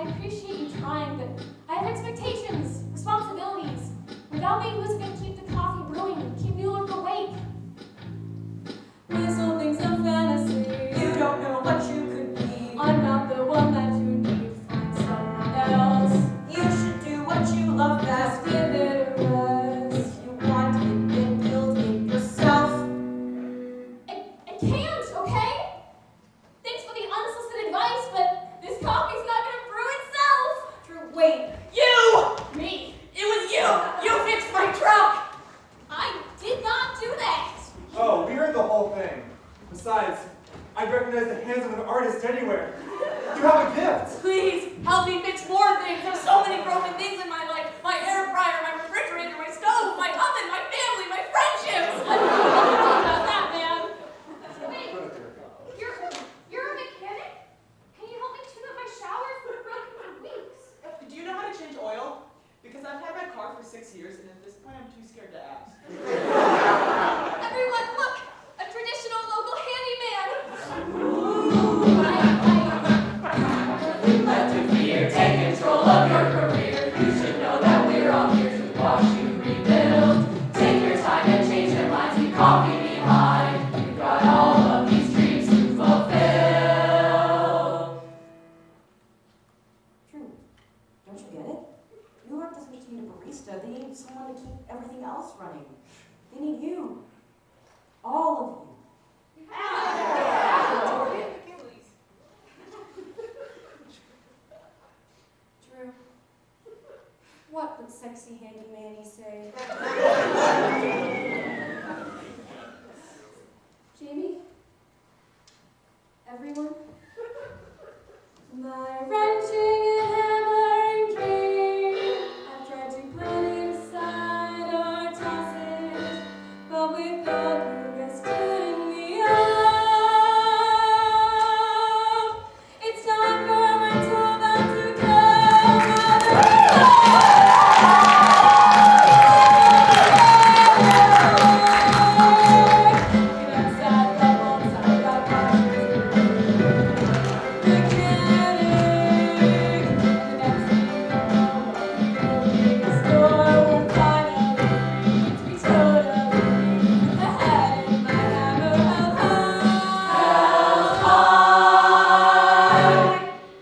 S2: appreciate you trying, but I have expectations, responsibilities. Without me, who's going to keep the coffee brewing and keep Newlark awake?
S10: This whole thing's a fantasy.
S7: You don't know what you could be.
S10: I'm not the one that you need. Find someone else.
S7: You should do what you love best.
S10: Just give it a rest.
S7: If you want it, then build it yourself.
S2: I can't, okay? Thanks for the unsolicited advice, but this coffee's not going to brew itself.
S7: Drew, wait.
S9: You!
S2: Me?
S9: It was you! You fixed my truck!
S2: I did not do that.
S4: Oh, we heard the whole thing. Besides, I'd recognize the hands of an artist anywhere. You have a gift.
S9: Please, help me fix more things. There's so many broken things in my life. My air fryer, my refrigerator, my stove, my oven, my family, my friendships.
S2: I don't know about that, man.
S5: Wait, you're a mechanic? Can you help me tune up my showers? They're broken for weeks.
S1: Do you know how to change oil? Because I've had my car for 6 years, and at this point I'm too scared to ask.
S2: Everyone, look! A traditional local handyman!
S8: Let your fear take control of your career. You should know that we're all here to watch you rebuild. Take your time and change your minds. Leave coffee behind. You've got all of these dreams to fulfill.
S7: Drew, don't you get it? Newlark doesn't just need a barista. They need someone to keep everything else running. They need you. All of you.
S10: Drew, what would sexy handy Manny say? Jamie? Everyone? My wrenching and hammering dream, I've tried to put it aside or toss it, but with the progress stood in the up. It's time for my tool belt to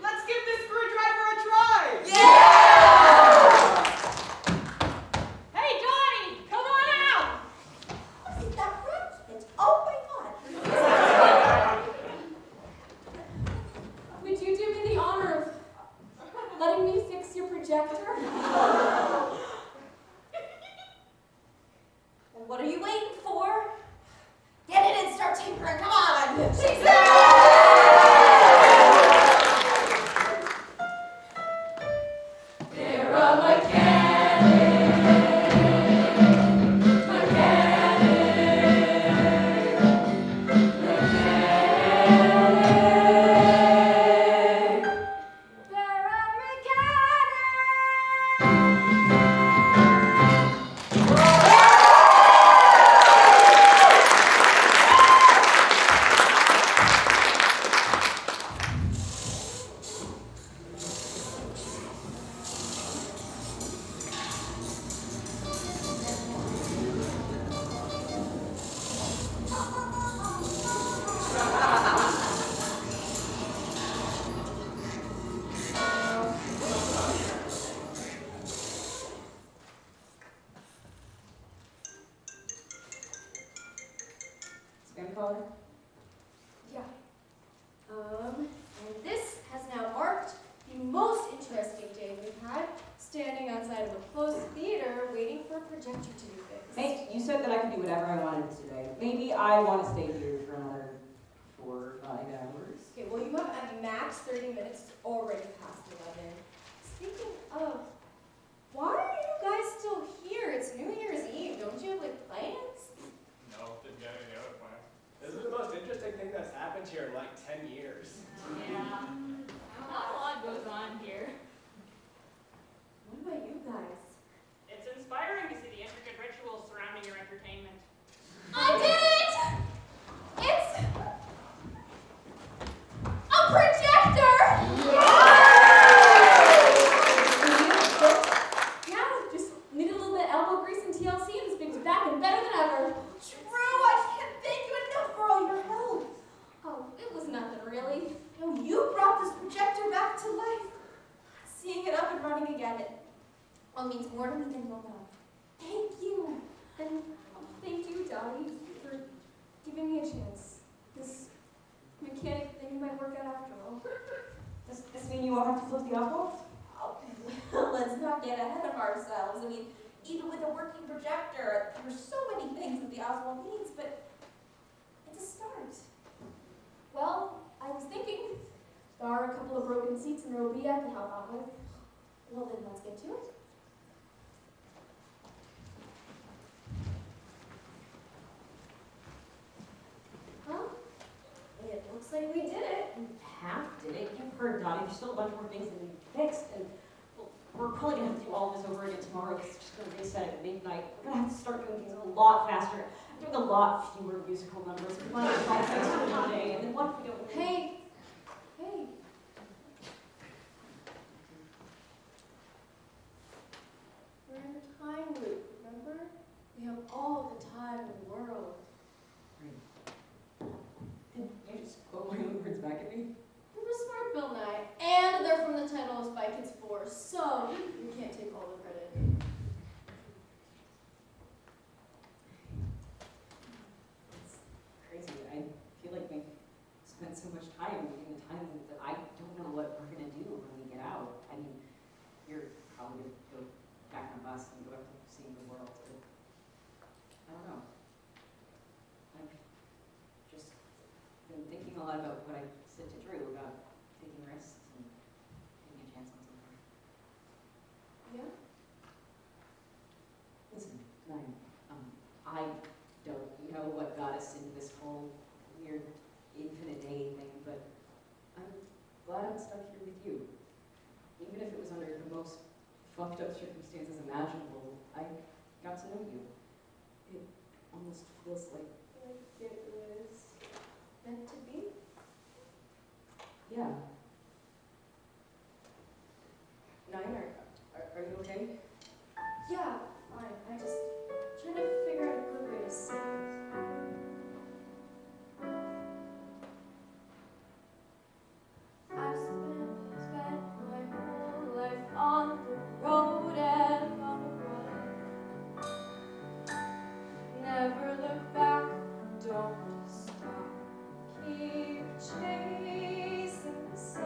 S1: Let's give this screwdriver a try!
S6: Hey, Donnie, come on out!
S7: Is that right? Oh my God.
S2: Would you do me the honor of letting me fix your projector?
S7: Well, what are you waiting for? Get it and start tinkering. Come on.
S8: They're a mechanic.
S2: They're a
S3: Skin color?
S10: Yeah. And this has now marked the most interesting day we've had, standing outside of a closed theater waiting for a projector to be fixed.
S3: Hey, you said that I could do whatever I wanted today. Maybe I want to stay here for another 4 or 5 hours.
S10: Okay, well, you have at max 30 minutes. It's already past 11. Speaking of, why are you guys still here? It's New Year's Eve. Don't you have, like, plans?
S1: No, didn't get any other plan. This is the most interesting thing that's happened here in like 10 years.
S2: Yeah. Not a lot goes on here.
S10: What about you guys?
S6: It's inspiring to see the intricate rituals surrounding your entertainment.
S2: I did it! It's a projector!
S10: starting again. It all means more to me than you'll know. Thank you. And thank you, Dottie, for giving me a chance. This mechanic thing might work out after all.
S3: Does this mean you won't have to flip the Oswald?
S10: Oh, let's not get ahead of ourselves. I mean, even with a working projector, there's so many things that the Oswald needs, but it's a start. Well, I was thinking, there are a couple of broken seats in row B I can help out with. Well, then let's get to it. Huh? It looks like we did it.
S3: Half did it. You've heard Dottie. There's still a bunch more things that need fixed, and well, we're probably gonna have to do all this over again tomorrow. It's just gonna reset at midnight. We're gonna have to start doing things a lot faster. I'm doing a lot fewer musical numbers. We might have to fix one day, and then what if we don't?
S10: Hey. We're in a time loop, remember? We have all the time in the world.
S3: Did you just quote my own words back at me?
S10: You're a smart Bill Nye, and they're from the title of Spy Kids 4, so you can't take all the credit.
S3: It's crazy. I feel like we've spent so much time doing the time that I don't know what we're gonna do when we get out. I mean, you're probably gonna go back on the bus and go up to seeing the world. But I don't know. I've just been thinking a lot about what I said to Drew about taking risks and taking a chance on something.
S10: Yeah?
S3: Listen, Ryan, I don't know what got us into this whole weird infinite day thing, but I'm glad I'm stuck here with you. Even if it was under the most fucked up circumstances imaginable, I got to know you. It almost feels like
S10: Like it was meant to be?
S3: yeah. Nayan, are you okay?
S10: Yeah, fine. I just trying to figure out a good way to say it. I've spent my whole life on the road and on the run. Never look back, don't stop. Keep chasing the sun.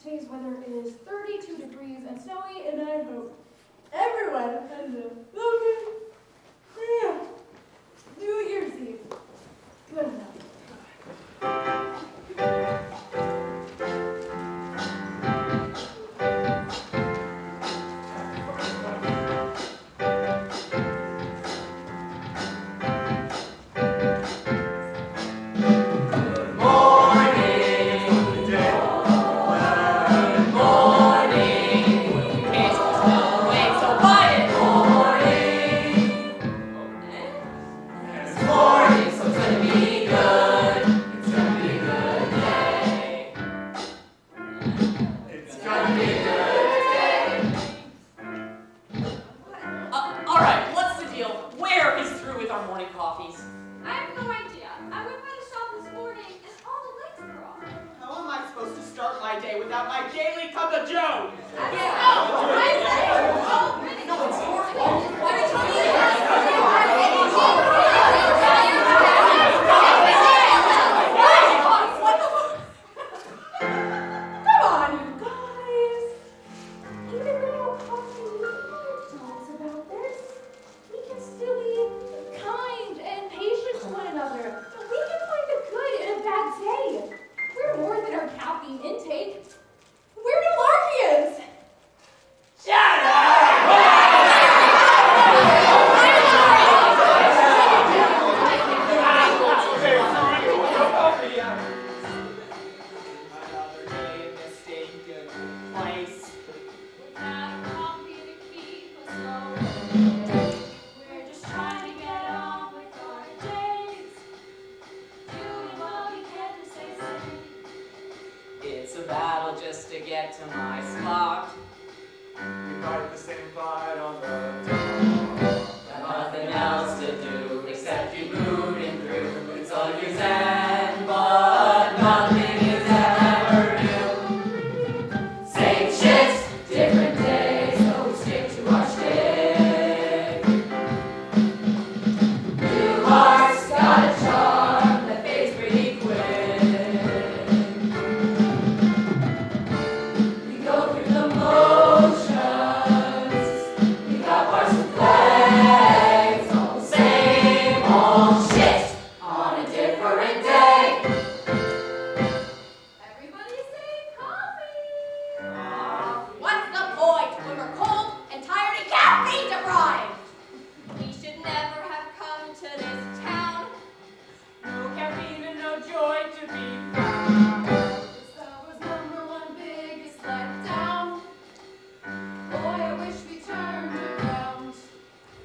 S10: Today's weather is 32 degrees and snowy, and I hope everyone has a lovely New Year's Eve. Good enough.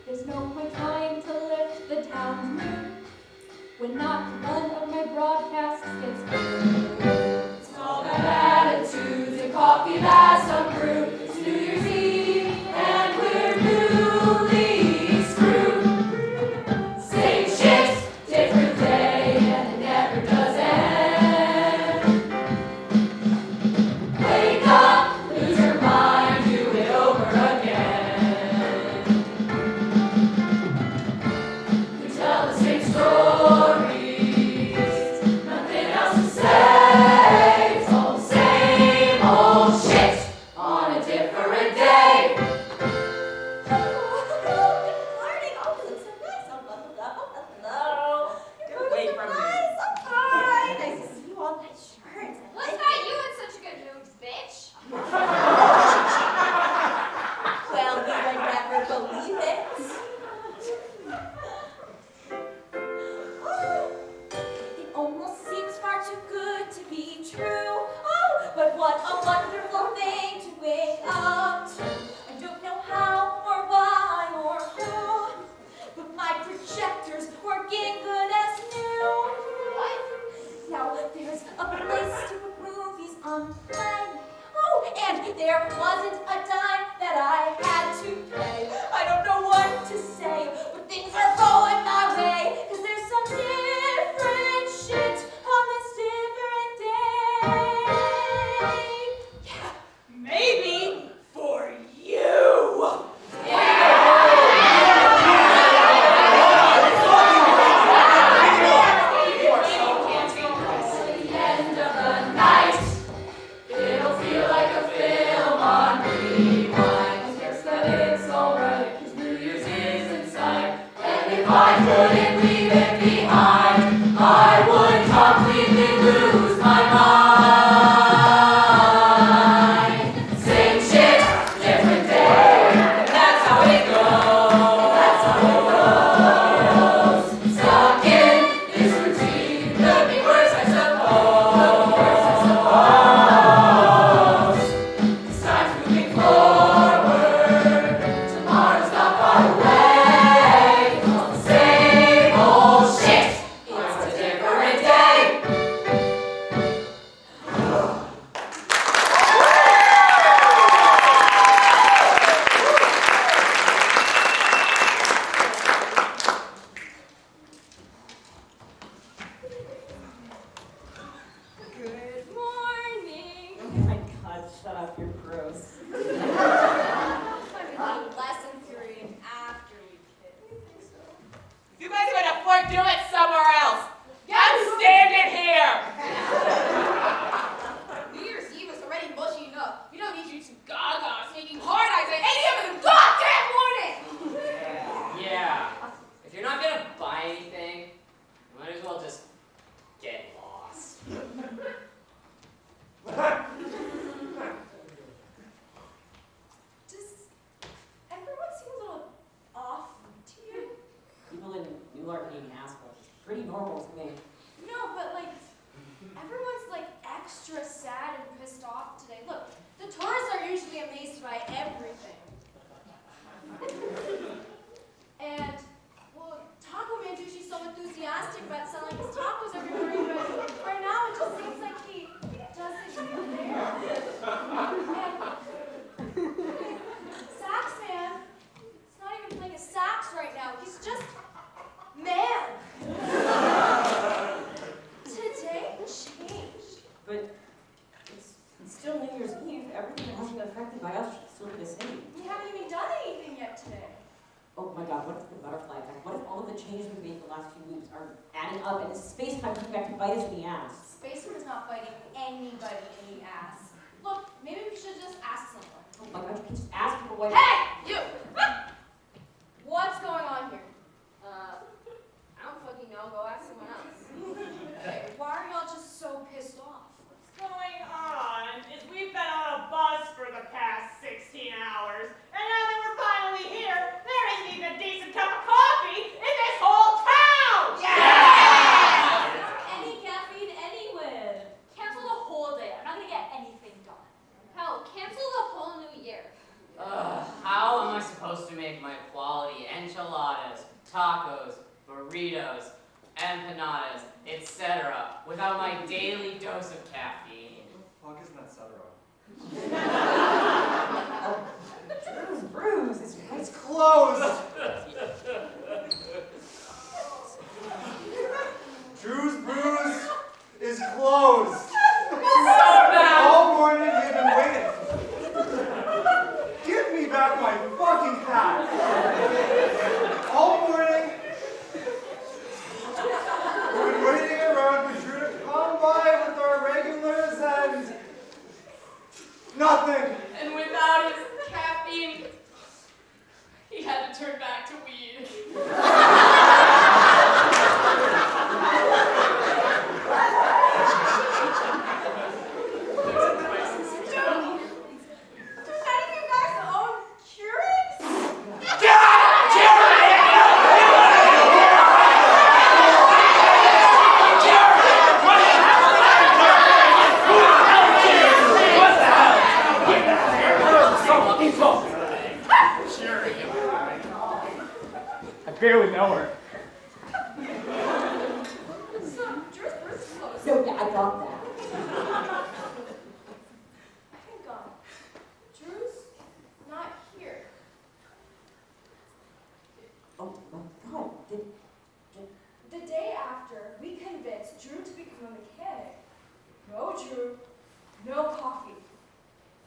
S10: There's no more time to town's mood. When not one of my broadcasts gets through. It's all about attitudes and coffee that's unbrewed. It's New Year's Eve and we're newly screwed. Same shit, different day, and it never does end. Wake up, lose your mind, do it over again. We tell the same stories, nothing else to say. It's all the same old shit on a different day.
S3: Good morning. Oh, you look so nice. Hello.
S6: Get away from me.
S3: Nice. Oh, hi. Nice to see you all. Nice shirts.
S5: What's got you in such good moods, bitch?
S3: Well, you would never believe it. Oh, it almost seems far too good to be true. Oh, but what a wonderful thing to wake up to. I don't know how or why or who, but my projector's working good as new. What? Now there's a place to put movies on play. Oh, and there wasn't a dime that I had to pay. I don't know what to say, but things are going my way. 'Cause there's some different shit on this different day. Yeah, maybe for you.
S10: The end of the night, it'll feel like a film on rewind. Guess that it's alright, 'cause New Year's is in sight. And if I couldn't leave it behind, I would completely lose my mind. Same shit, different day, and that's how it goes. That's how it goes. Stuck in this routine, could be worse, I suppose. This time's moving forward, tomorrow's not far away. It's all the same old shit, it's a different day.
S3: Good morning. Oh my God, shut up, you're gross.
S5: I'm in lesson 3 and after we kids.
S1: If you guys are gonna flirt, do it somewhere else. I'm standing here.
S5: New Year's Eve is already mushy enough. We don't need you two gagas making hard eyes at any of them goddamn morning!
S11: Yeah. If you're not gonna buy anything, you might as well just get lost.
S3: Does everyone seem a little off to you?
S12: People in Newlark being assholes. It's pretty normal to me.
S5: No, but like, everyone's like extra sad and pissed off today. Look, the tourists are usually amazed by everything. And, well, Taco Man Sushi's so enthusiastic about selling his tacos every morning, but right now it just seems like he doesn't care. And Sax Man, he's not even playing a sax right now. He's just man. Today changed.
S12: But it's still New Year's Eve. Everything that hasn't been affected by us should still be the same.
S5: We haven't even done anything yet today.
S12: Oh my God, what if the butterfly effect? What if all of the changes we've made the last few weeks are adding up and space-time coming back to bite us in the ass?
S5: Spacer is not biting anybody in the ass. Look, maybe we should just ask someone.
S12: Oh my God, you can just ask people what.
S5: Hey, you! What's going on here?
S13: I don't fucking know. Go ask someone else.
S5: Hey, why are y'all just so pissed off?
S6: What's going on is we've been on a bus for the past 16 hours, and now that we're finally here, there isn't even a decent cup of coffee in this whole town!
S2: Any caffeine anywhere. Cancel the whole day. I'm not gonna get anything done.
S13: Hell, cancel the whole new year.
S11: How am I supposed to make my quality enchiladas, tacos, burritos, empanadas, etc. without my daily dose of caffeine.
S4: Fuck isn't that cetera?
S12: Drew's Brews is
S4: It's closed! Drew's Brews is closed! All morning you've been waiting. Give me back my fucking hat! All morning we've been waiting around for Drew to come by with our regulars and nothing.
S9: And without his caffeine, he had to turn back to weed.
S1: Barely know her.
S12: So yeah, I got that.
S5: Hang on. Drew's not here.
S12: Oh my god,
S10: The day after, we convinced Drew to become a mechanic. No Drew, no coffee.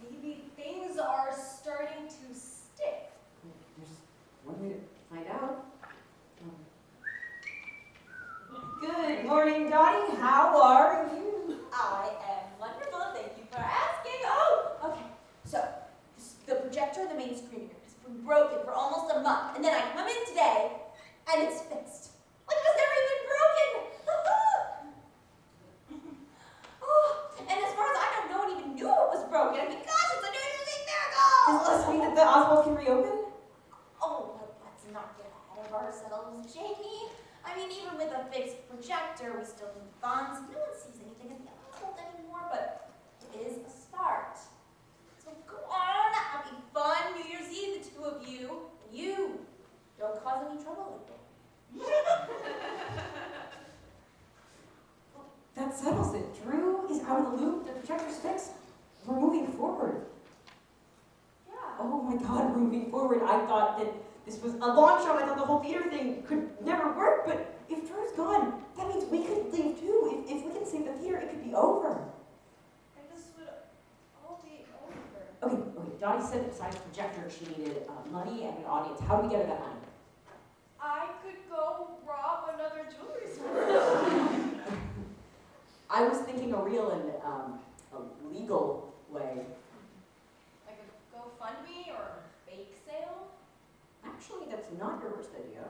S10: Maybe things are starting to stick.
S12: there's one way to find out. Good morning, Dottie. How are you?
S8: I am wonderful, thank you for asking. Oh, okay. So, the projector in the main screen here has been broken for almost a month, and then I come in today, and it's fixed. Like it was never even broken! Oh, and as far as I know, no one even knew it was broken. I mean, gosh, it's a New Year's Eve miracle!
S12: Does this mean that the Oswald can reopen?
S8: Oh, but let's not get ahead of ourselves, Jamie. I mean, even with a fixed projector, we still need funds. No one sees anything in the Oswald anymore, but it is a start. So go on, have a fun New Year's Eve, the two of you. And you, don't cause any trouble again.
S12: That settles it. Drew is out of the loop. The projector's fixed. We're moving forward.
S8: Yeah.
S12: Oh my god, we're moving forward. I thought that this was a long shot. I thought the whole theater thing could never work, but if Drew's gone, that means we could leave too. If we can save the theater, it could be over.
S10: And this would all be over.
S12: Okay. Dottie said that besides projector, she needed money and an audience. How do we get her that money?
S10: I could go rob another jewelry store.
S12: I was thinking a real and a legal way.
S10: Like a GoFundMe or a bake sale?
S12: Actually, that's not your worst idea.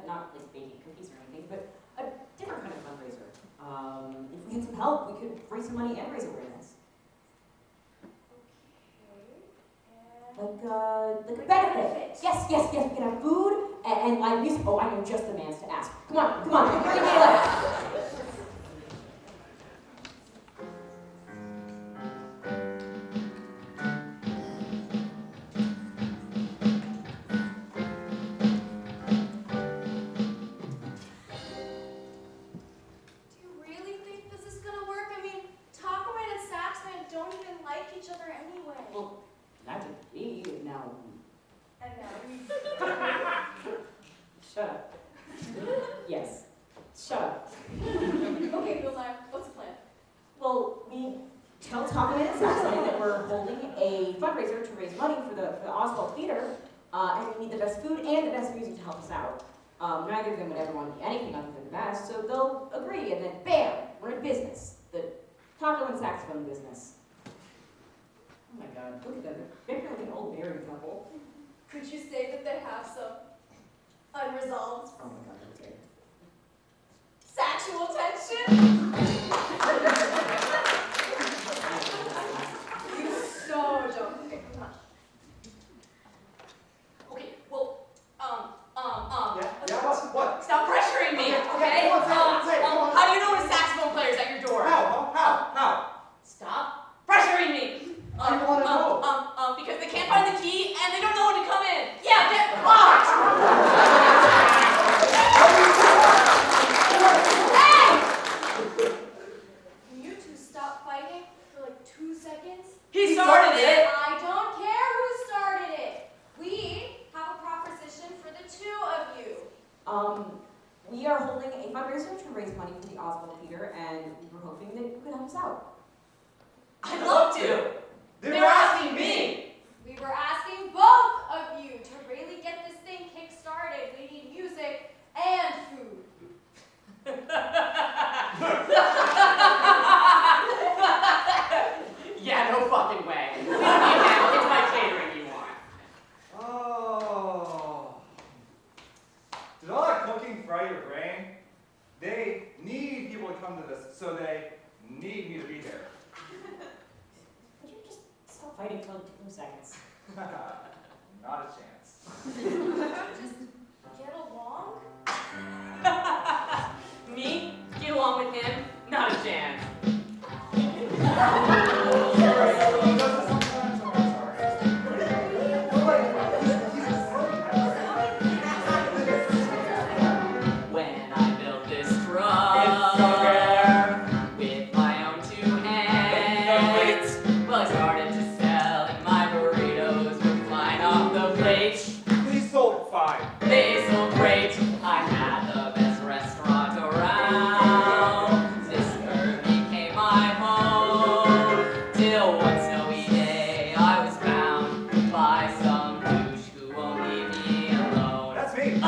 S12: Not like baking cookies or anything, but a different kind of fundraiser. If we had some help, we could raise some money and raise awareness.
S10: Okay.
S12: Like a benefit. Yes. We can have food and live music. Oh, I know just the man to ask. Come on. Bring me a letter.
S10: Do you really think this is gonna work? I mean, Tacoman and Saxman don't even like each other anyway.
S12: Well, imagine me now.
S10: And now we
S12: Shut up. Yes. Shut up.
S10: Okay, Bill Nye, what's the plan?
S12: Well, we tell Tacoman and Saxman that we're holding a fundraiser to raise money for the Oswald Theater, and we need the best food and the best music to help us out. Neither of them would ever want to be anything other than the best, so they'll agree, and then bam, we're in business. The taco and saxophone business. Oh my god, look at them. They're like an old married couple.
S10: Could you say that they have some unresolved
S12: Oh my god, that's great.
S10: sexual tension? You so don't. Okay, come on.
S9: Okay, well,
S4: Yeah, what?
S9: stop pressuring me, okay?
S4: Come on, say it, come on.
S9: How do you know when saxophone player's at your door?
S4: How?
S9: Stop pressuring me.
S4: How do you want to know?
S9: Because they can't find the key and they don't know when to come in. Yeah, get locked.
S12: We are holding a fundraiser to raise money for the Oswald Theater, and we were hoping that you could help us out.
S9: I'd love to.
S11: They were asking me.
S5: We were asking both of you to really get this thing kick-started. We need music and food.
S11: Yeah, no fucking way. It's my catering you want.
S4: Oh. Did all that cooking fry your brain? They need people to come to this, so they need me to be there.
S12: Could you just stop fighting for 2 seconds?
S4: Not a chance.
S5: Just get along.
S9: Me? Get along with him? Not a chance. When I built this truck with my own 2 hands, well, I started to sell and my burritos were flying off the plate.
S4: Please sold 5.
S9: They sold great. I had the best restaurant around. This earth became my home. Till one snowy day I was found by some douche who won't leave me alone.
S4: That's me.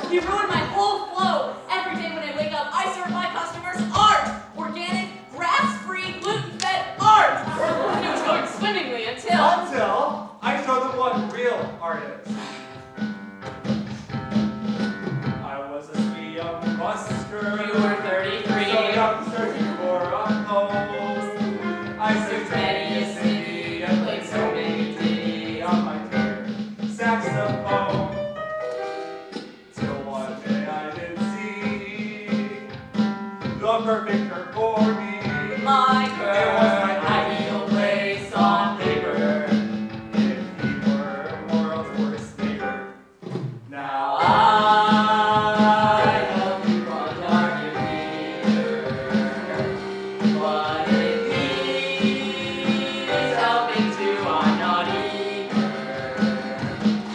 S9: He ruined my whole flow. Every day when I wake up, I serve my customers art. Organic, grass-free, gluten-fed art. It was going swimmingly until
S4: I show them what real art is. I was a sweet young busker.
S9: you were 33.
S4: So young, searching for a home. I
S9: Took
S4: searched
S9: many a city and played so many ditties.
S4: on my turn saxophone. Till one day I did see the perfect curve for me.
S9: My
S4: It was
S9: girl,
S4: my
S9: ideal place on paper.
S4: If he were world's worst neighbor.
S9: Now I help you run your leader. What it needs helping to, I'm not eager.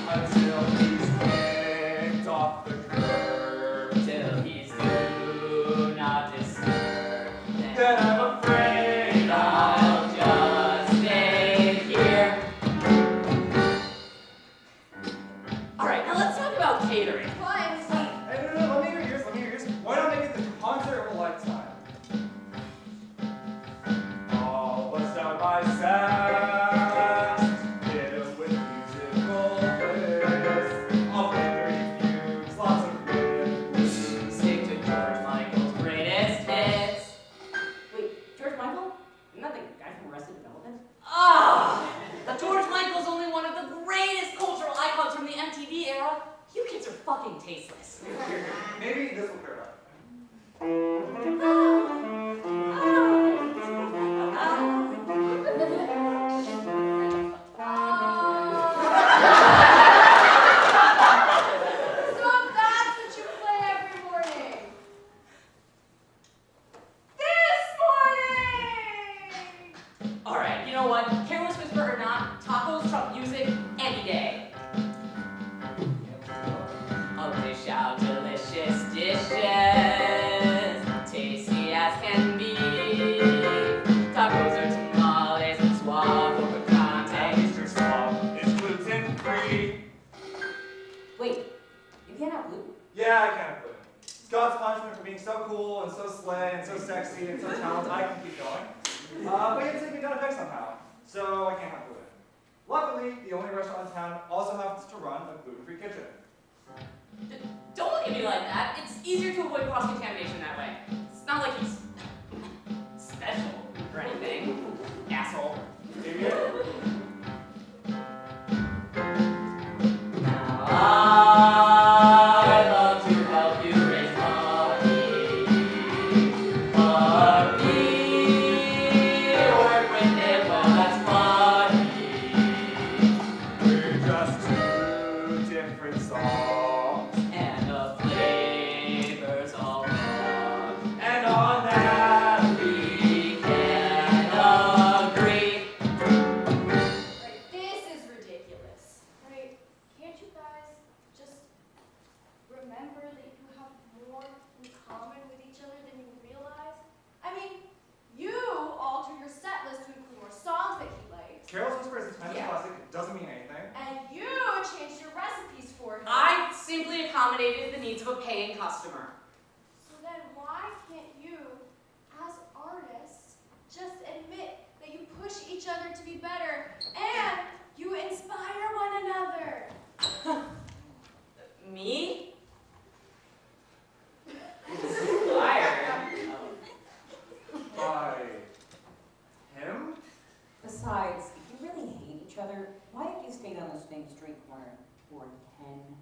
S4: Until he's kicked off the curb.
S9: Till he's do not disturb.
S4: Then I'm afraid
S9: I'll just stay here. Alright, now let's talk about catering.
S5: Fine.
S4: Hey, no, let me hear yours. Why not make it the concert of a lifetime? All bust out my sax, hit 'em with musical bliss. I'll play 30 fugues, lots of rhythm blues.
S9: Stick to George Michael's greatest hits.
S12: Wait, George Michael? Isn't that the guy from Arrested Development?
S9: Ah! George Michael's only one of the greatest cultural icons from the MTV era. You kids are fucking tasteless.
S4: Maybe this will clear it up.
S5: So that's what you play every morning. This morning!
S9: Alright, you know what? Careless whisper or not, tacos trump music any day. I'll dish out delicious dishes, tasty as can be. Tacos or tamales, suave or picante.
S4: Mr. Swab is gluten free.
S12: Wait, you can't have gluten?
S4: Yeah, I can't put it. Scott's punishment for being so cool and so slay and so sexy and so talented. I can keep going. But you take me down effect somehow, so I can't have gluten. Luckily, the only restaurant in town also happens to run a gluten-free kitchen.
S9: Don't look at me like that. It's easier to avoid cross-contamination that way. It's not like he's special or anything. Asshole.
S4: Idiot.
S9: Now I love to help you raise money. But we work with it, well that's funny.
S4: We're just 2 different songs.
S9: And the flavors all wrong.
S4: And on that,
S9: We can agree.
S5: that you have more in common with each other than you realize? I mean, you alter your set list to include more songs that he likes.
S4: Carol's Whisper is a Spanish
S5: Yeah.
S4: classic. It doesn't mean anything.
S5: And you changed your recipes for him.
S9: I simply accommodated the needs of a paying customer.
S5: So then why can't you, as artists, just admit that you push each other to be better and you inspire one another?
S9: Me? Inspired?
S4: By him?
S12: Besides, if you really hate each other, why have you stayed on the same street corner for 10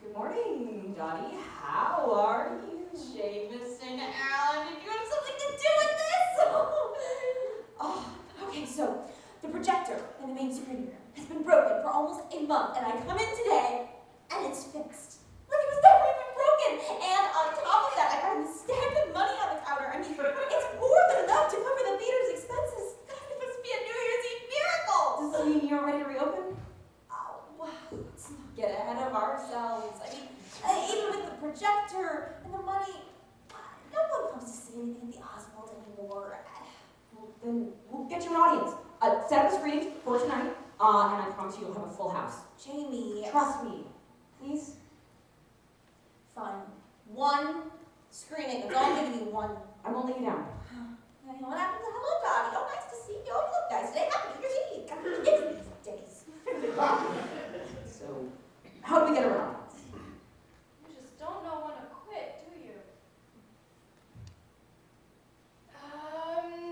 S12: Good morning, Dottie. How are you?
S8: Seamus and Alan, did you have something to do with this? Oh, okay, so the projector in the main screen room has been broken for almost a month, and I come in today, and it's fixed. Like it was never even broken. And on top of that, I found this stack of money on the counter. I mean, it's more than enough to cover the theater's expenses. God, it must be a New Year's Eve miracle.
S12: Does this mean you're ready to reopen?
S8: Oh, wow, let's not get ahead of ourselves. I mean, even with the projector and the money, no one comes to see anything at the Oswald anymore.
S12: Well, then we'll get you an audience. Set up a screen for tonight, and I promise you you'll have a full house.
S8: Jamie.
S12: Trust me. Please?
S8: Fine. One screening. That's all I'm giving you, one.
S12: I won't let you down.
S8: You know what happened? Hello, Dottie. Oh, nice to see you. Oh, you look nice today. Happy New Year's Eve. Got the kids these days.
S12: So, how do we get around this?
S5: You just don't know when to quit, do you?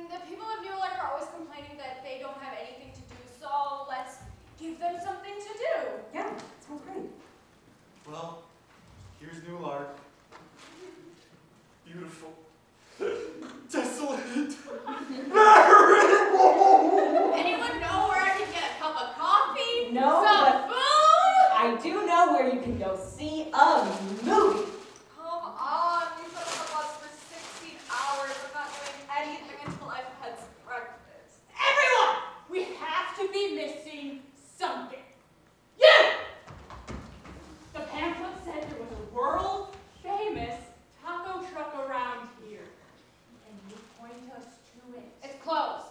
S5: The people of Newlark are always complaining that they don't have anything to do, so let's give them something to do.
S12: Yeah, sounds great.
S4: Well, here's Newlark. Beautiful. Desolate.
S5: Anyone know where I can get a cup of coffee?
S12: No,
S5: Some
S12: but
S5: food?
S12: I do know where you can go see a movie.
S5: Come on, we set up the bus for 16 hours. I'm not doing anything until I've had some breakfast.
S2: Everyone! We have to be missing something. You! The pamphlet said there was a world-famous taco truck around here. And you point us to it.
S5: It's closed.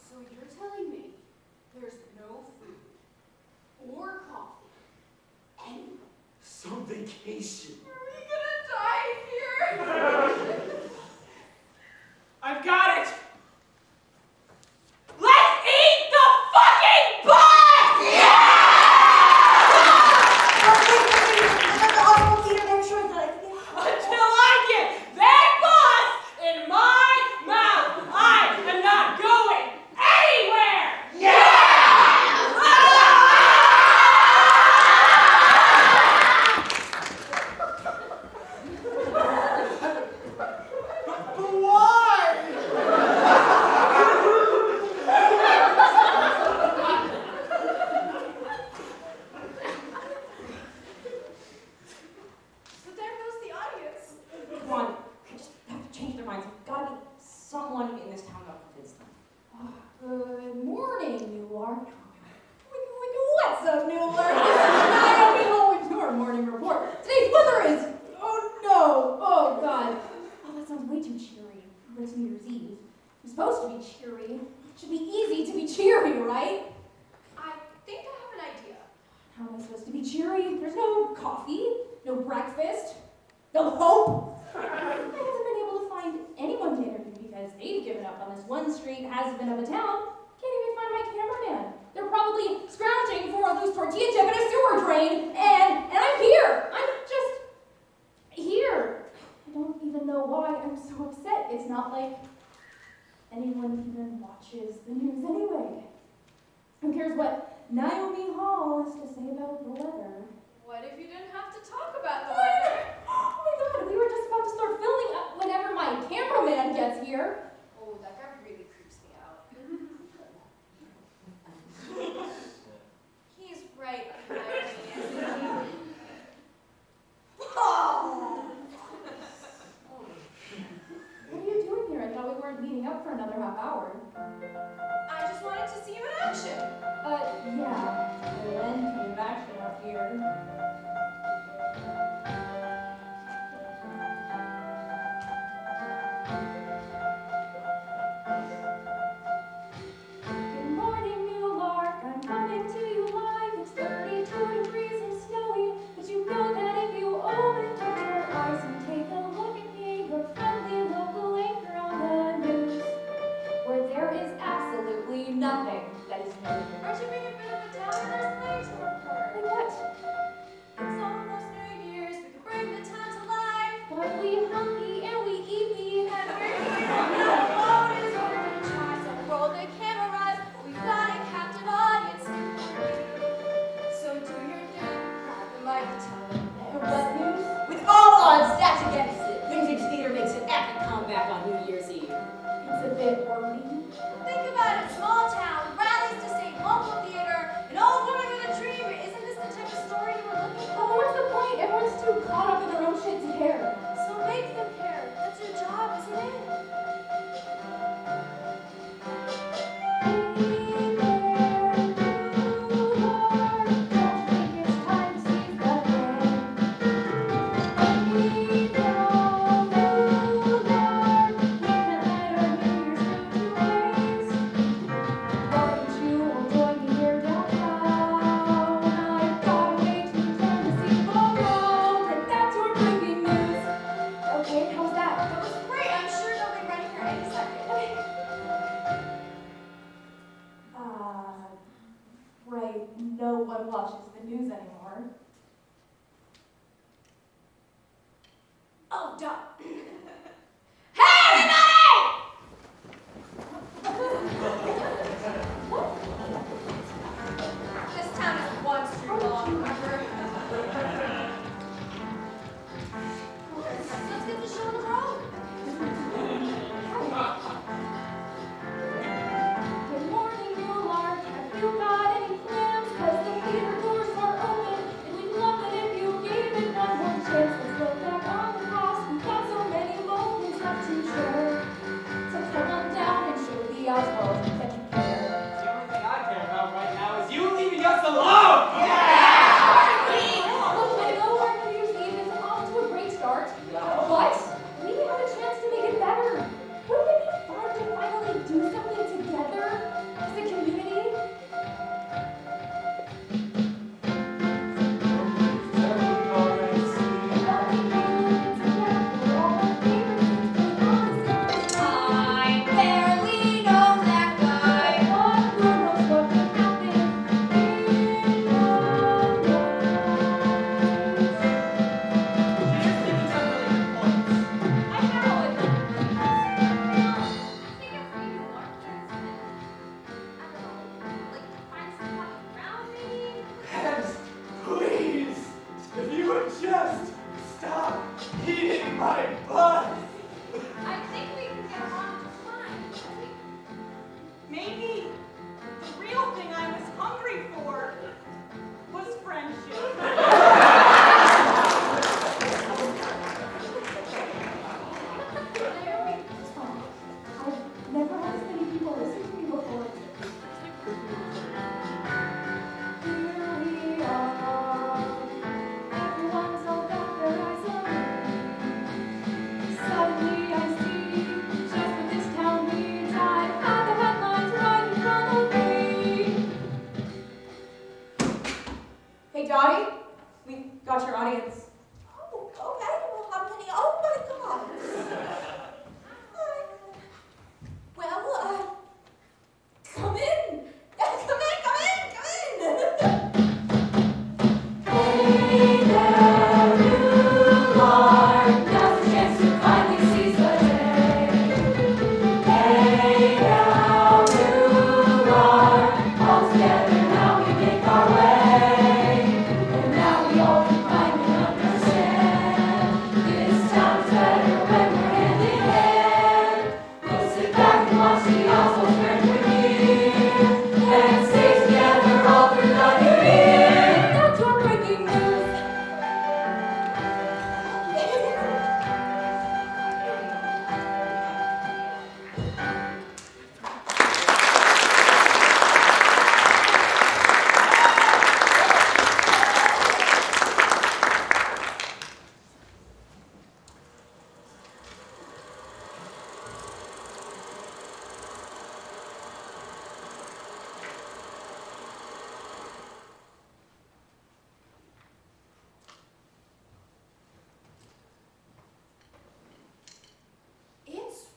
S2: So you're telling me there's no food or coffee anywhere?
S1: Some vacation.
S5: Are we gonna die here?
S2: I've got it! Let's eat the fucking bus! Until I get that bus in my mouth, I am not going anywhere!
S1: But why?
S5: So there goes the audience.
S12: Come on, I just have to change their minds. There's gotta be someone in this town that convince them.
S10: Good morning, Newlark. What's up, Newlark? Nayan Hall with your morning report. Today's weather is, oh no, oh god. Oh, that sounds way too cheery. But it's New Year's Eve. It's supposed to be cheery. It should be easy to be cheery, right?
S5: I think I have an idea.
S10: How am I supposed to be cheery? There's no coffee, no breakfast, no hope. I haven't been able to find anyone to interview because they've given up on this one street, hasn't been up in town. Can't even find my cameraman. They're probably scrounging for a loose tortilla chip and a sewer drain, and I'm here. I'm just here. I don't even know why I'm so upset. It's not like anyone even watches the news anyway. Who cares what Naomi Hall has to say about the weather?
S5: What if you didn't have to talk about the weather?
S10: Oh my god, we were just about to start filming whenever my cameraman gets here.
S5: Oh, that guy really creeps me out. He's right behind me.
S10: What are you doing here? I thought we weren't meeting up for another half hour.
S5: I just wanted to see you in action.
S10: Yeah, plenty of action up here. no one watches the news anymore.
S8: Oh, duh. Hey, everybody! This town is one street long, remember? Let's get the show on the road.
S10: Good morning, Newlark. Have you got any plans? 'Cause the theater doors are open, and we'd love it if you gave it one more chance. Let's look back on the past. We've got so many moments left to share. So come on down and show the Oswald that you care.
S1: The only thing I care about right now is you leaving us alone!
S10: Look, I know our New Year's Eve is off to a great start, but we have a chance to make it better. Wouldn't it be fun to finally do something together as a community?
S8: I barely know that guy.
S10: But who knows what could happen in the night?
S1: You're speaking some really good points.
S5: I know it. Think of me more. I don't know. Like, find some common ground, maybe?
S1: Yes, please! If you would just stop eating my butt!
S5: I think we can get along just fine.
S6: Maybe the real thing I was hungry for was friendship.
S10: I've never had as many people listen to me before. Here we are. Everyone's all got their eyes on me. Suddenly I see just what this town needs. I've got the headlines right in front of me.
S12: Hey, Dottie, we've got your audience. Oh, okay. Well, how many? Oh my God. Well, come in. Come in. Hey there, Newlark. Now's the chance to finally seize the day. Hey now, Newlark. All together now we make our way. And now we all can find and understand. This town is better when we're hand in hand. We'll sit back and watch the Oswald turn with you. And stay together all through the new year. That's our breaking news.
S8: It's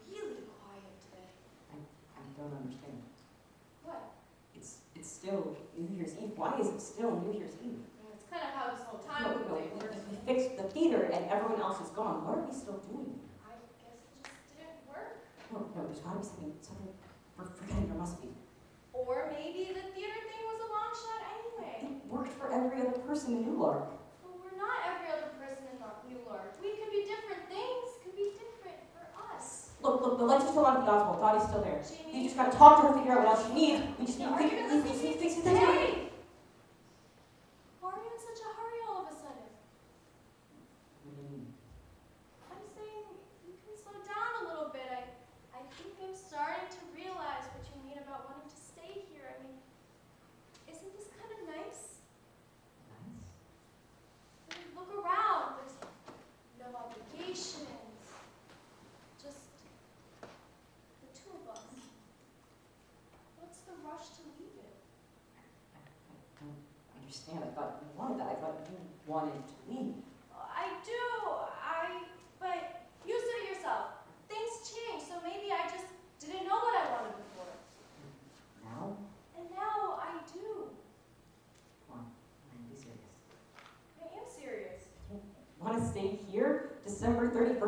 S8: really quiet today.
S12: I don't understand.
S8: What?
S12: It's still New Year's Eve. Why is it still New Year's Eve?
S8: It's kind of how this whole
S12: No,
S8: time thing
S12: we
S8: works.
S12: fixed the theater and everyone else is gone. What are we still doing?
S8: I guess it just didn't work.
S12: No, there's gotta be something we're forgetting. There must be.
S8: Or maybe the theater thing was a long shot anyway.
S12: It worked for every other person in Newlark.
S8: Well, we're not every other person in Newlark. We could be different things. Could be different for us.
S12: Look, let's just hold on to the Oswald. Dottie's still there.
S8: Jamie.
S12: You just gotta talk to her, figure out what else she needs. We just need
S8: Are
S12: to
S8: you gonna listen to me?
S12: fix it.
S8: Hey! Why are you in such a hurry all of a sudden? I'm saying you can slow down a little bit. I think I'm starting to realize what you mean about wanting to stay here. I mean, isn't this kind of nice? I mean, look around. There's no obligations. Just the two of us. What's the rush to leave it?
S12: I don't understand. I thought you wanted that. I thought you wanted to leave.
S8: I do. But you said it yourself. Things change, so maybe I just didn't know what I wanted before.
S12: Now?
S8: And now I do.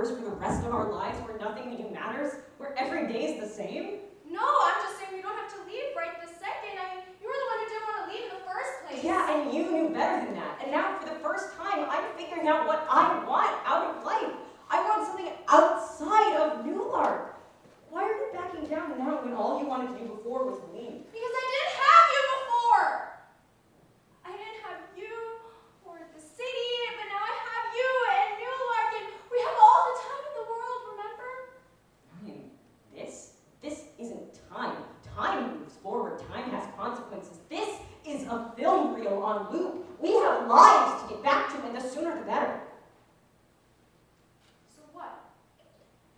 S12: yours for the rest of our lives, where nothing we do matters, where every day is the same?
S5: No, I'm just saying we don't have to leave right this second. I mean, you were the one who didn't want to leave in the first place.
S12: Yeah, and you knew better than that. And now, for the first time, I'm figuring out what I want out of life. I want something outside of Newlark. Why are you backing down now when all you wanted to do before was leave?
S5: Because I didn't have you before. I didn't have you or the city, but now I have you and Newlark, and we have all the time in the world, remember?
S12: I mean, this isn't time. Time moves forward. Time has consequences. This is a film reel on loop. We have lives to get back to, and the sooner the better.
S5: So what?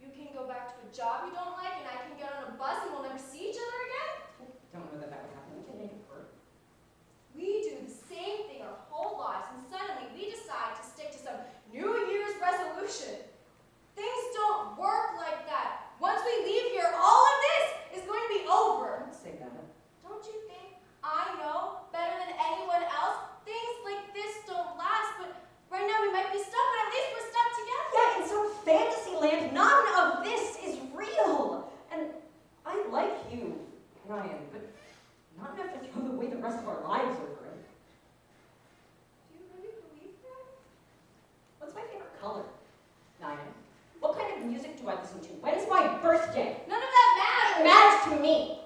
S5: You can go back to a job you don't like, and I can get on a bus and we'll never see each other again?
S12: Don't know that would happen. We can make it work.
S5: We do the same thing our whole lives, and suddenly we decide to stick to some New Year's resolution. Things don't work like that. Once we leave here, all of this is going to be over.
S12: Don't say that.
S5: Don't you think I know better than anyone else? Things like this don't last, but right now we might be stuck, but at least we're stuck together.
S12: Yeah, in some fantasy land, none of this is real. And I like you, Ryan, but not enough to throw away the rest of our lives over it.
S5: Do you really believe that?
S12: What's my favorite color, Nyan? What kind of music do I listen to? When is my birthday?
S5: None of that matters.
S12: It matters to me.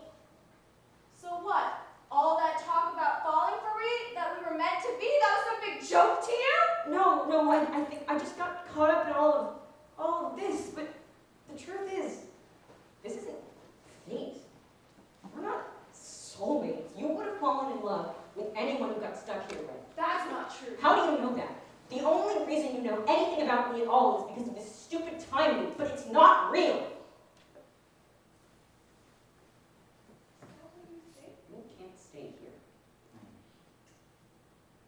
S5: So what? All that talk about falling for me, that we were meant to be, that was some big joke to you?
S12: No, I think I just got caught up in all of this, but the truth is, this isn't fate. We're not soulmates. You would have fallen in love with anyone who got stuck here with.
S5: That's not true.
S12: How do you know that? The only reason you know anything about me at all is because of this stupid time loop, but it's not real. You can't stay here.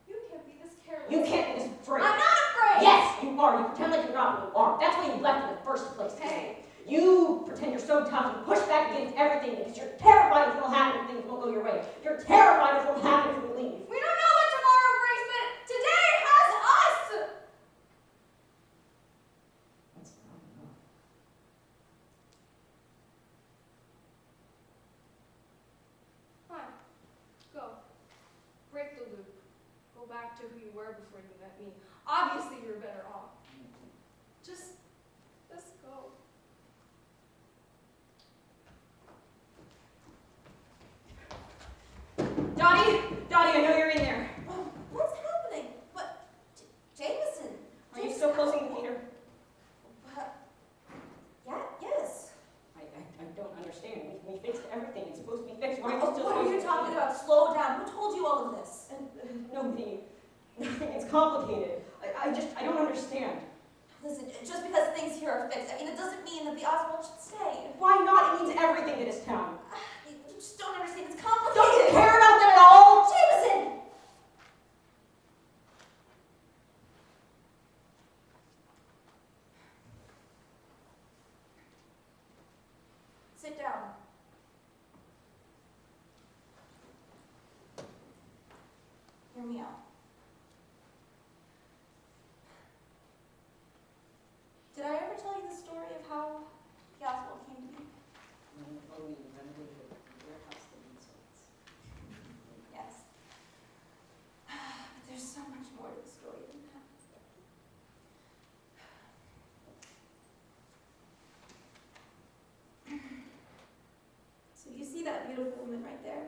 S5: You can't be this careless.
S12: You can't be this afraid.
S5: I'm not afraid!
S12: Yes, you are. You pretend like you're not what you are. That's why you left in the first place.
S5: Hey.
S12: You pretend you're so tough and push back against everything because you're terrified of what'll happen if things won't go your way. You're terrified of what'll happen if we leave.
S5: We don't know what tomorrow brings, but today has us!
S12: That's not enough.
S5: Fine. Go. Break the loop. Go back to who you were before you met me. Obviously you're better off. Just go.
S12: Dottie, I know you're in there.
S8: Oh, what's happening? What? Jameson?
S12: Are you still closing the theater?
S8: Yes.
S12: I don't understand. We fixed everything. It's supposed to be fixed. Why are you
S8: Oh,
S12: still
S8: what are you
S12: closing the
S8: talking
S12: theater?
S8: about? Slow down. Who told you all of this?
S12: Nobody. It's complicated. I don't understand.
S8: Listen, just because things here are fixed, I mean, it doesn't mean that the Oswald should stay.
S12: Why not? It means everything to this town.
S8: You just don't understand. It's complicated.
S12: Don't you care about them at all?
S8: Jameson! Sit down. Hear me out. Did I ever tell you the story of how the Oswald came to be?
S12: Oh, we renovated the warehouse that needs lights.
S8: Yes. But there's so much more to the story than that. So you see that beautiful woman right there?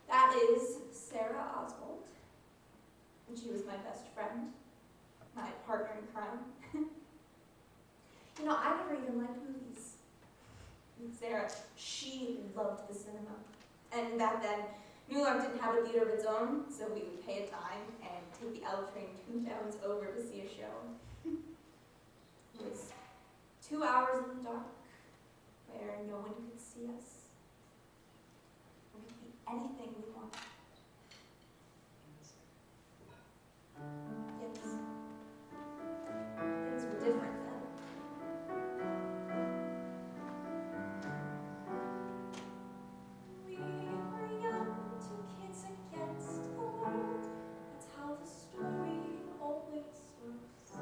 S8: That is Sarah Oswald. And she was my best friend, my partner in crime. You know, I never even liked movies. And Sarah, she loved the cinema. And back then, Newlark didn't have a theater of its own, so we would pay a dime and take the L train 2 towns over to see a show. It was 2 hours in the dark, where no one could see us. We could be anything we wanted. Yes. Things were different then. We were young, 2 kids against the world. That's how the story always goes.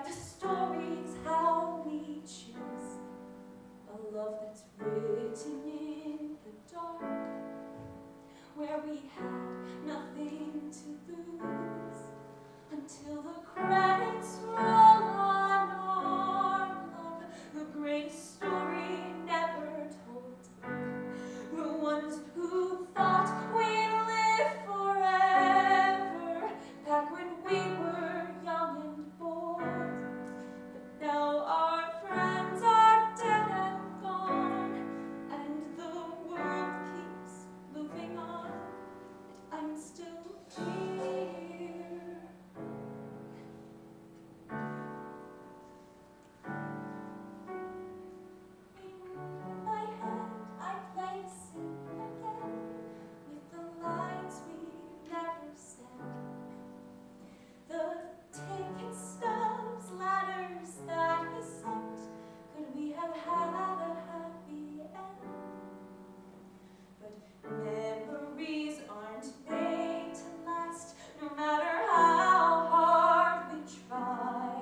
S8: write the stories how we choose. A love that's written in the dark, where we had nothing to lose, until the credits roll on our love, the greatest story never told. The ones who thought we'd live forever, back when we were young and bold. But now our friends are dead and gone, and the world keeps moving on. I'm still here. In my head, I play a scene again, with the lines we never said. The ticket stubs, letters that we sent. Could we have had a happy end? But memories aren't made to last, no matter how hard we try.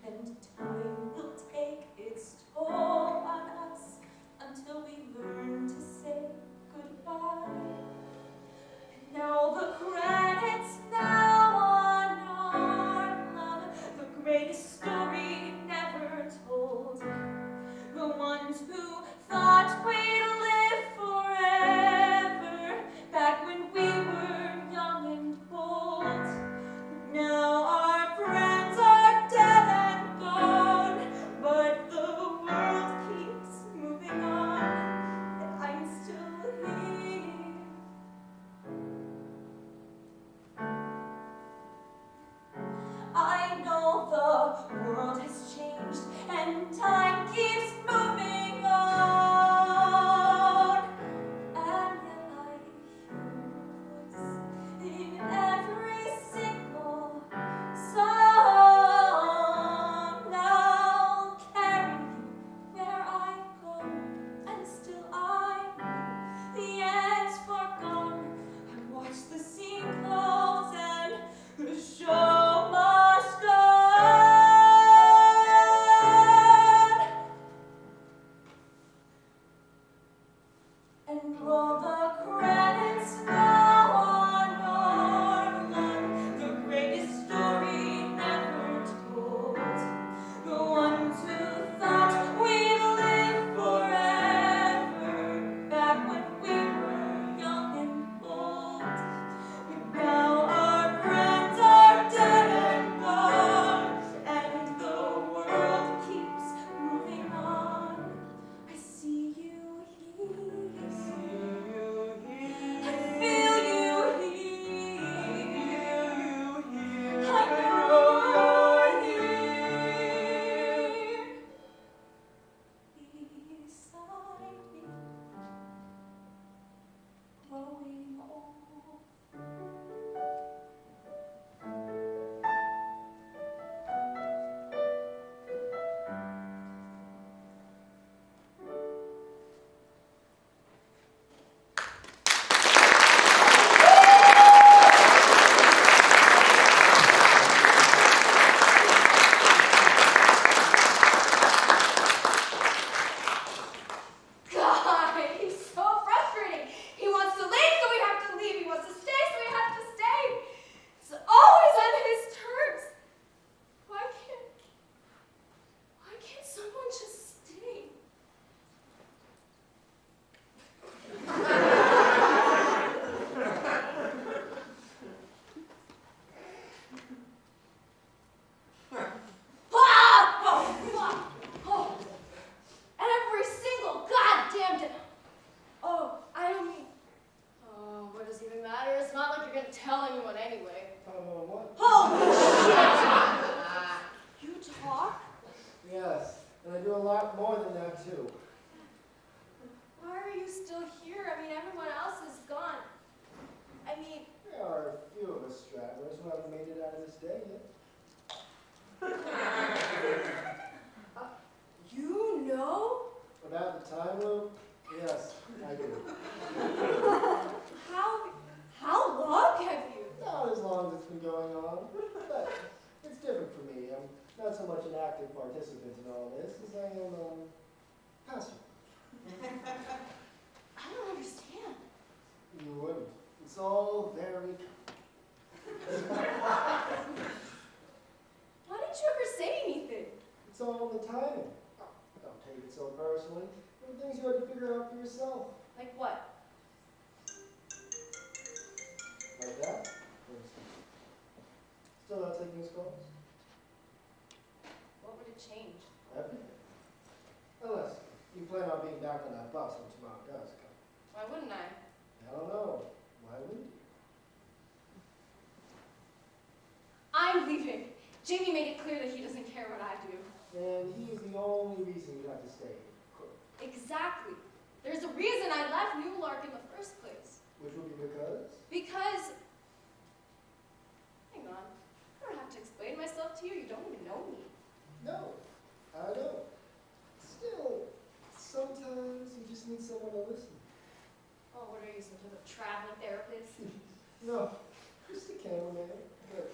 S8: And time will take its toll on us until we learn to say goodbye. And now the credits now on our love, the greatest story never told. The ones who thought we'd live forever, back when we were young and bold. Now our friends are dead and gone, but the world keeps moving on, and I'm still here. I know the world has changed, and time keeps moving on, and yet I hear your voice in every single song. I'll carry you where I go, and still I know the end's far gone. I watch the scene close and the show must go on. And roll the credits now on our love, the greatest story never told. The ones who thought we'd live forever, back when we were young and bold. But now our friends are dead and gone, and the world keeps moving on. I see you here. I feel you here. I know you're here. Beside me, growing old.
S13: God, he's so frustrating. He wants to leave, so we have to leave. He wants to stay, so we have to stay. It's always on his terms. Why can't someone just stay? Oh, every single goddamn day. Oh, I don't mean. Oh, what does it even matter? It's not like you're gonna tell anyone anyway.
S14: What?
S13: Holy shit! You talk?
S14: Yes, and I do a lot more than that too.
S13: Why are you still here? I mean, everyone else is gone. I mean,
S14: There are a few of us stragglers who haven't made it out of this day yet.
S13: you know?
S14: About the time loop? Yes, I do.
S13: How long have you?
S14: Not as long as it's been going on, but it's different for me. active participant in all this as I am, passive.
S13: I don't understand.
S14: You wouldn't. It's all very
S13: Why didn't you ever say anything?
S14: It's all in the timing. Don't take it so personally. There are things you have to figure out for yourself.
S13: Like what?
S14: Like that, for instance. Still not taking his calls?
S13: What would it change?
S14: Everything. Unless you plan on being back on that bus when tomorrow does come.
S13: Why wouldn't I?
S14: I don't know. Why wouldn't you?
S13: I'm leaving. Jamie made it clear that he doesn't care what I do.
S14: And he is the only reason you have to stay.
S13: Exactly. There's a reason I left Newlark in the first place.
S14: Which will be because?
S13: Because... Hang on. I don't have to explain myself to you. You don't even know me.
S14: No, I don't. Still, sometimes you just need someone to listen.
S13: Oh, what are you, some sort of traveling therapist?
S14: No, just a cameraman. But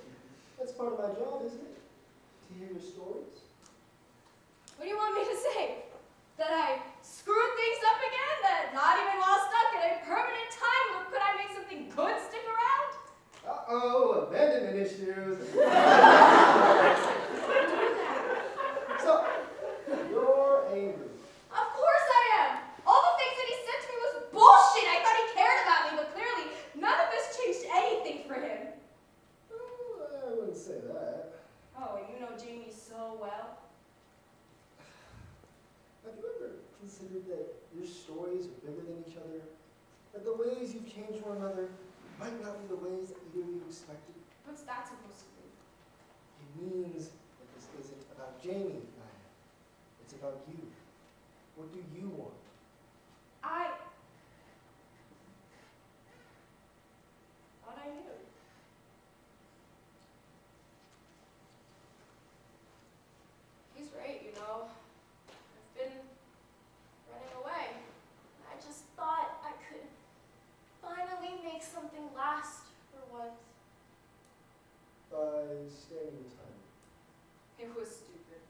S14: that's part of my job, isn't it? To hear your stories.
S13: What do you want me to say? That I screwed things up again? That not even while stuck in a permanent time loop could I make something good stick around?
S14: Uh-oh, abandonment issues. So, you're angry.
S13: Of course I am! All the things that he said to me was bullshit! I thought he cared about me, but clearly none of this changed anything for him.
S14: Well, I wouldn't say that.
S13: Oh, and you know Jamie so well.
S14: Have you ever considered that your stories are bigger than each other? That the ways you've changed one another might not be the ways that either of you expected?
S13: What's that supposed to mean?
S14: It means that this isn't about Jamie, Nayan. It's about you. What do you want?
S13: I thought I knew. He's right, you know. I've been running away. I just thought I could finally make something last for once.
S14: By staying in time.
S13: It was stupid.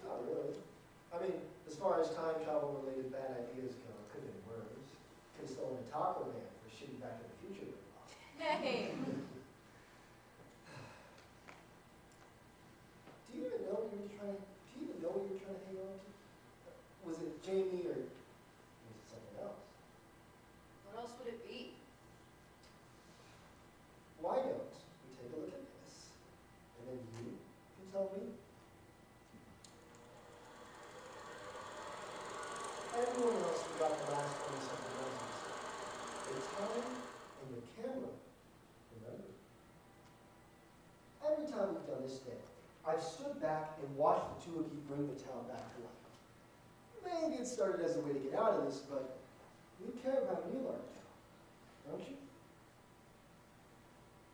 S14: Not really. I mean, as far as time travel related bad ideas go, it could have been worse. Could have stolen a taco man for shooting Back to the Future.
S13: Hey.
S14: Do you even know what you were trying to hang on to? Was it Jamie or was it something else?
S13: What else would it be?
S14: Why don't we take a look at this? And then you can tell me. Everyone else forgot the last 20-something months. The time and the camera, remember? Every time we've done this day, I've stood back and watched the two of you bring the town back to life. Maybe it started as a way to get out of this, but you care about Newlark now, don't you?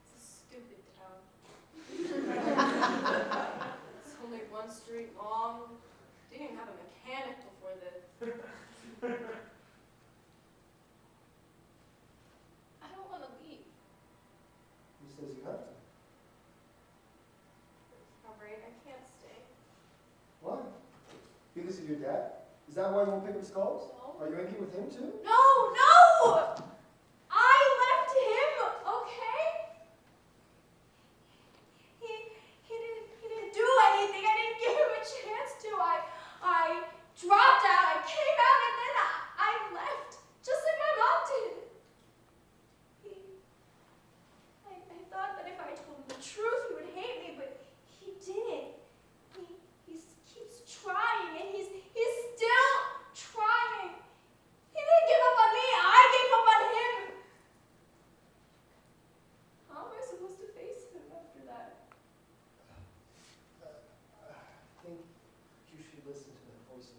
S13: It's a stupid town. It's only one street long. Didn't even have a mechanic before this. I don't want to leave.
S14: Who says you have to?
S13: All right, I can't stay.
S14: Why? Because of your dad? Is that why you won't pick up his calls?
S13: No.
S14: Are you angry with him too?
S13: No, no! I left him, okay? He didn't do anything. I didn't give him a chance to. I dropped out. I came out and then I left, just like my mom did. I thought that if I told him the truth, he would hate me, but he didn't. He keeps trying, and he's still trying. He didn't give up on me. I gave up on him. How am I supposed to face him after that?
S14: I think you should listen to that voice.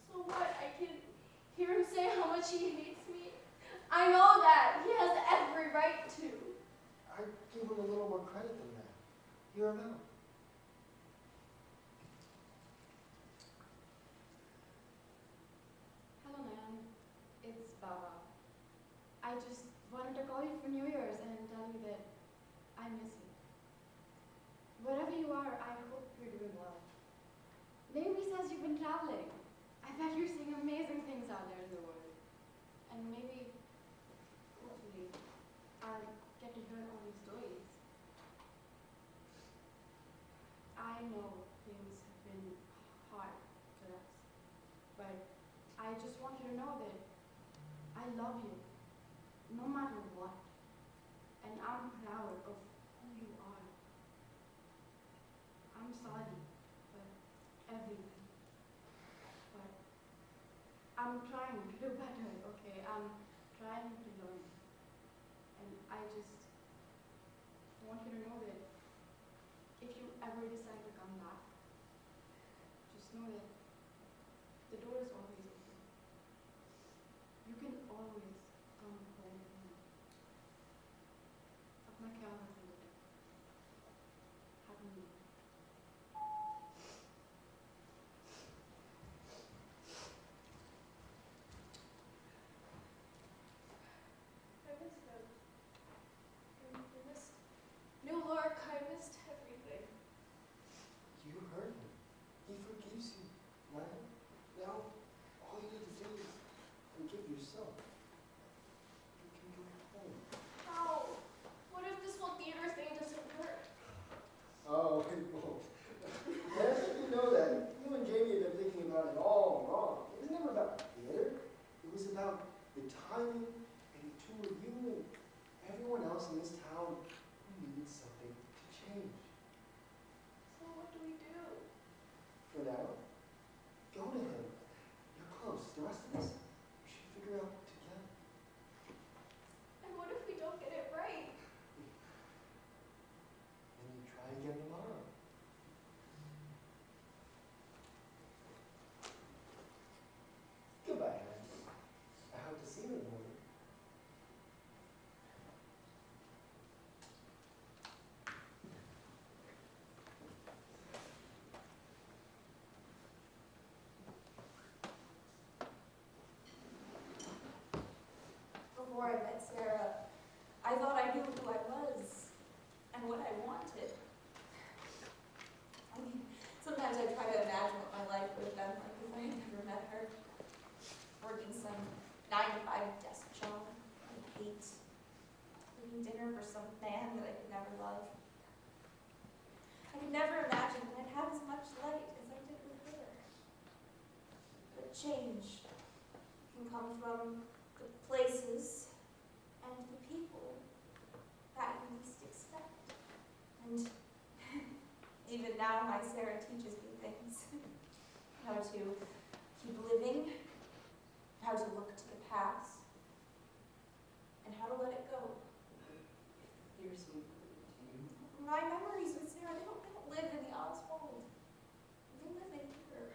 S13: So what? I can hear him say how much he hates me. I know that. He has every right to.
S14: I give him a little more credit than that. Hear him out.
S5: Hello, Nayan. It's Baba. I just wanted to call you for New Year's and tell you that I miss you. Wherever you are, bet you're seeing amazing things out there in the world. And maybe, hopefully, I'll get to hear all these stories. I know things have been hard for us, but I just want you to know that I love you, no matter what. And I'm proud of who you are. I'm sorry for everything. But I'm trying to do better, okay? I'm trying to learn. And I just want you to know that if you ever decide to come back, just know that the door is always open. You can always come home to me. अपना ख्याल रखना बेटा. Happy New Year.
S13: I missed him. I missed Newlark. I missed everything.
S14: You heard him. He forgives you, Nayan. Now, all you need to do is forgive yourself. You can go home.
S13: How? What if this whole theater thing doesn't work?
S14: Oh, it won't. Yes, you know that. You and Jamie have been thinking about it all wrong. It was never about theater. It was about the timing and the two of you and everyone else in this town who needed something to change.
S13: So what do we do?
S14: For now, go to him. You're close. The rest of this, we should figure out together.
S13: And what if we don't get it right?
S14: And you try again tomorrow. Goodbye, Ahmed. I hope to see you in the morning.
S10: Before I met Sarah, I thought I knew who I was and what I wanted. I mean, sometimes I try to imagine what my life would have been like if I had never met her. Working some 9-to-5 desk job I hate. Cooking dinner for some man that I could never love. I could never imagine that I'd have as much light as I did with her. But change can come from the places and the people that you least expect. And even now, my Sarah teaches me things. How to keep living, how to look to the past, and how to let it go.
S11: You're sweet.
S10: My memories with Sarah, they don't live in the Oswald. They live in here.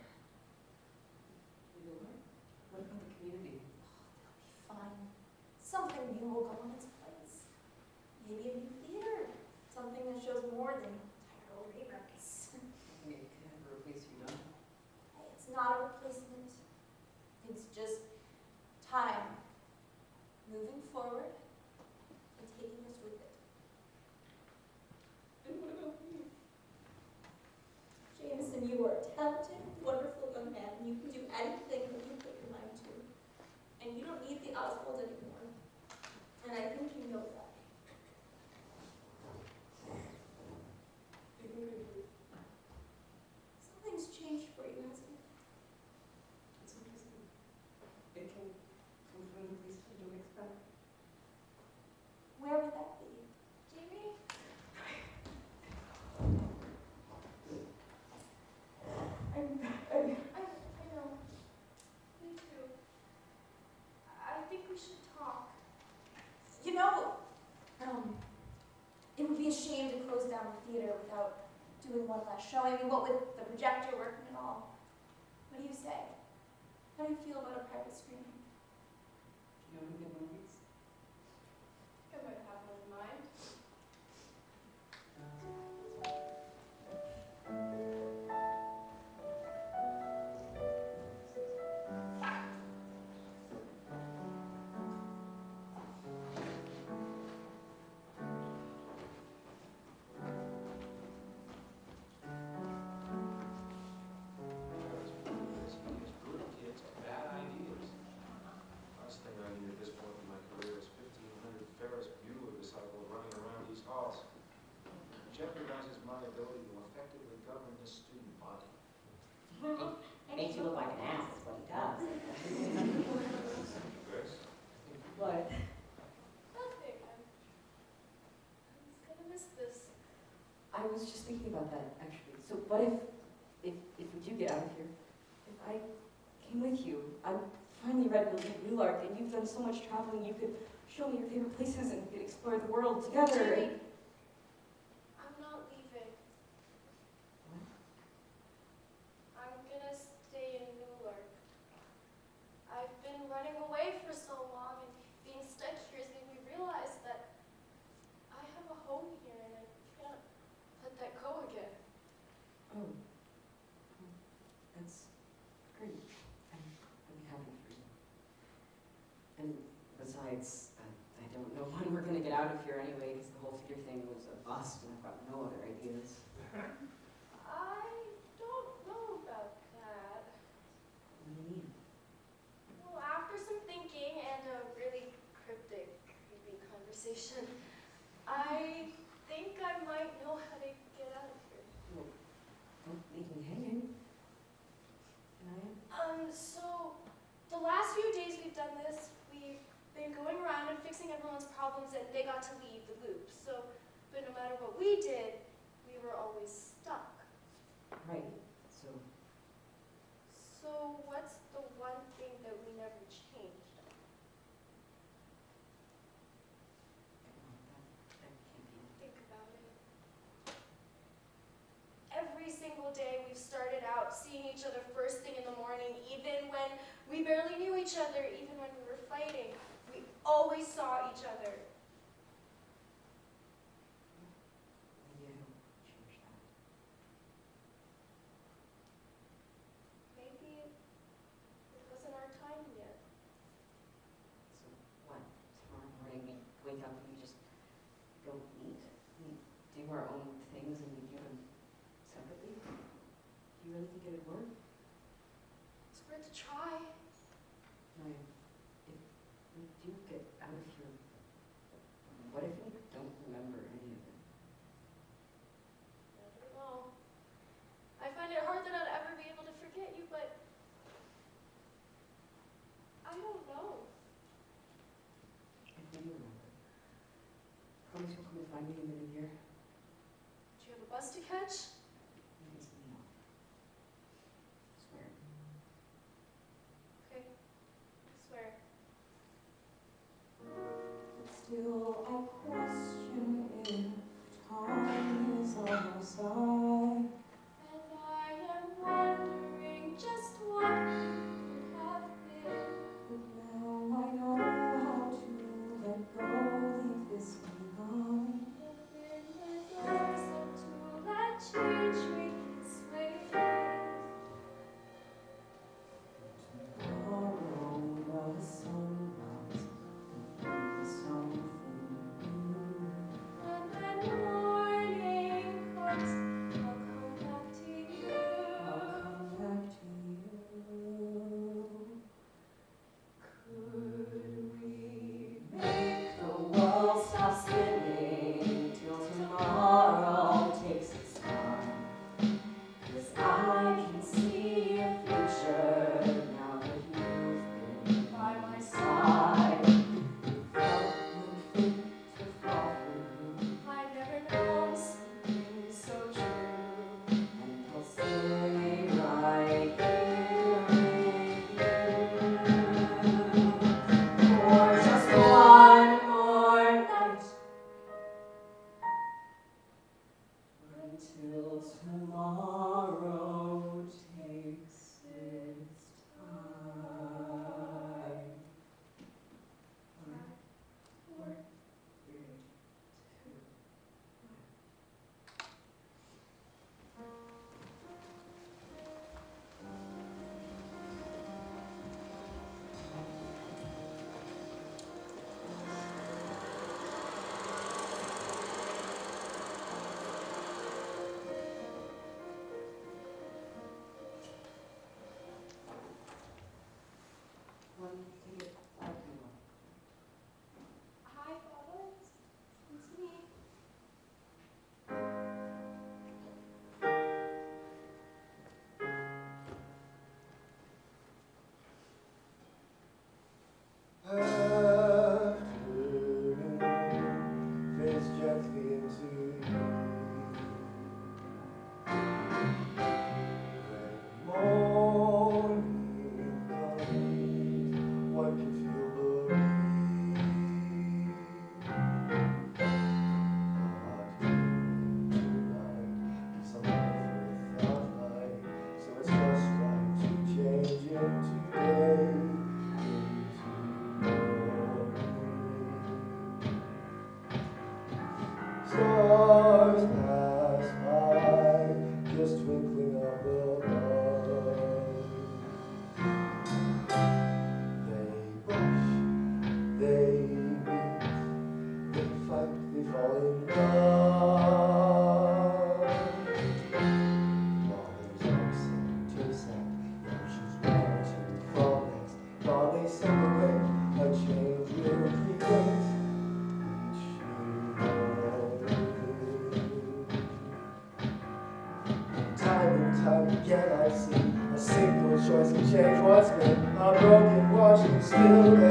S11: What about the community?
S10: They'll be fine. Something new will go in its place. Maybe a new theater. Something that shows more than tired old reruns.
S11: It can never replace you, no?
S10: It's not a replacement. It's just time moving forward and taking us with it.
S11: And what about you?
S10: Jameson, you are a talented, wonderful young man, and you can do anything that you put your mind to. And you don't need the Oswald anymore. And I think you know that. Something's changed for you, hasn't it?
S11: It's interesting. It can come from a place you don't expect.
S10: Where would that be?
S13: Jamie? I know. Me too. I think we should talk.
S10: You know, it would be a shame to close down the theater without doing one last show. I mean, what with the projector working and all. What do you say? How do you feel about a private screening?
S11: Do you know any good movies?
S13: I might have one in mind.
S12: about that, actually. So what if we do get out of here, if I came with you? I'm finally ready to leave Newlark, and you've done so much traveling. You could show me your favorite places, and we could explore the world together.
S13: Jamie, I'm not leaving.
S12: What?
S13: I'm gonna stay in Newlark. I've been running away for so long, and being stuck here has made me realize that I have a home here, and I can't let that go again.
S12: Oh, that's great. I'm happy for you. And besides, I don't know when we're gonna get out of here anyway, because the whole figure thing was a bust, and I've got no other ideas.
S13: I don't know about that.
S12: What do you mean?
S13: Well, after some thinking and a really cryptic, creepy conversation, I think I might know how to get out of here.
S12: Well, don't leave me hanging. Can I?
S13: So the last few days we've done this, we've been going around and fixing everyone's problems, and they got to leave the loop. So, but no matter what we did, we were always stuck.
S12: Right. So,
S13: So what's the one thing that we never changed?
S12: that can't be.
S13: Think about it. Every single day we've started out seeing each other first thing in the morning, even when we barely knew each other, even when we were fighting. We always saw each other.
S12: Maybe I don't change that.
S13: Maybe it wasn't our time yet.
S12: So, what? Tomorrow morning we wake up and we just go eat? We do our own things and we do them separately? Do you really think it would work?
S13: It's worth a try.
S12: No, if we do get out of here, what if we don't remember any of it?
S13: I don't know. I find it hard that I'd ever be able to forget you, but I don't know.
S12: If we do remember, promise you'll come and find me in the new year?
S13: Do you have a bus to catch?
S12: Maybe it's me off. Swear.
S13: Okay. I swear.
S8: Still I question if time is on our side.
S13: And I am wondering just what could have been.
S8: But now I know how to let go, leave this behind.
S13: Open the doors up to let change make its way.
S8: Tomorrow the sun rises, will be something new.
S13: When the morning comes,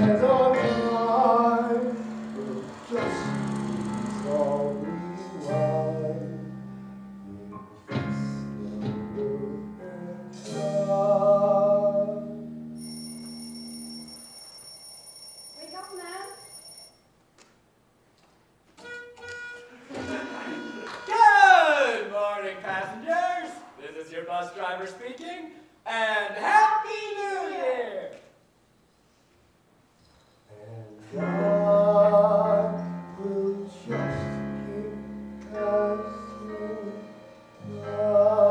S14: as our time will just be all we want.
S5: Wake up, man.
S1: Good morning, passengers. This is your bus driver speaking, and Happy New Year!
S14: And God will just keep us in love.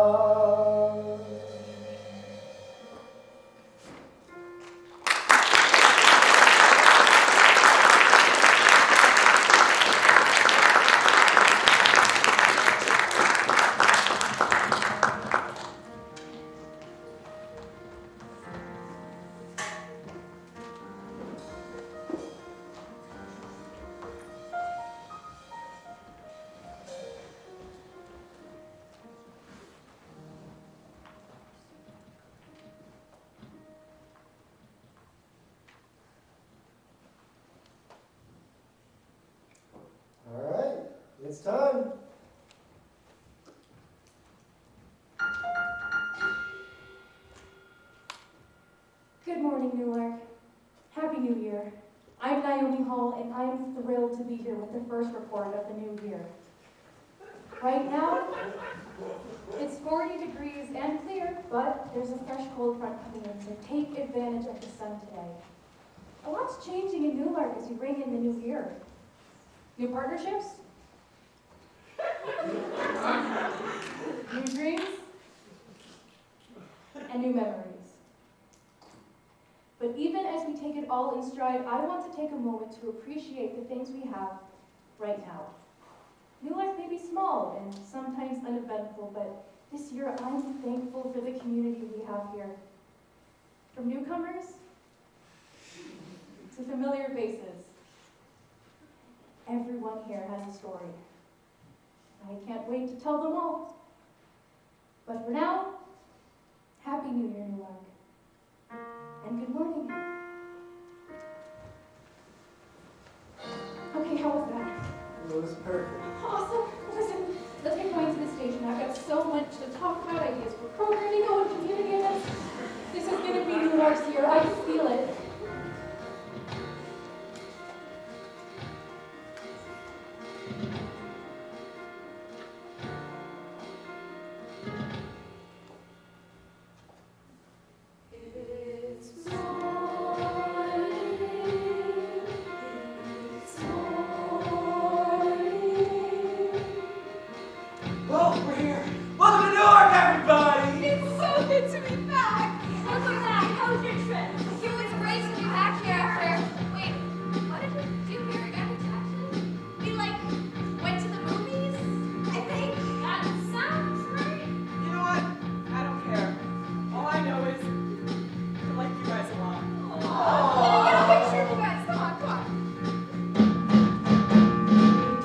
S14: All right, it's time.
S10: Good morning, Newlark. Happy New Year. I'm Naomi Hall, and I'm thrilled to be here with the first report of the new year. Right now, it's 40 degrees and clear, but there's a fresh cold front coming in, so take advantage of the sun today. A lot's changing in Newlark as we bring in the new year. New partnerships? New dreams? And new memories. But even as we take it all in stride, I want to take a moment to appreciate the things we have right now. Newlark may be small and sometimes uneventful, but this year I'm thankful for the community we have here. From newcomers to familiar faces, everyone here has a story. I can't wait to tell them all. But for now, Happy New Year, Newlark. And good morning. Okay, how was that?
S14: It was perfect.
S10: Awesome. Listen, let's get going to the station. I've got so much to talk about, ideas for programming, and community events. This is going to be Newlark's year. I feel it.
S1: Well, we're here. Welcome to Newlark, everybody!
S5: It's so good to be back. Welcome back. How was your trip? It was great to be back here after. Wait, what did we do here again exactly? We went to the movies, I think. That sounds right.
S3: You know what? I don't care. All I know is I like you guys a lot.
S5: Can I get a picture of you guys? Come on, come on.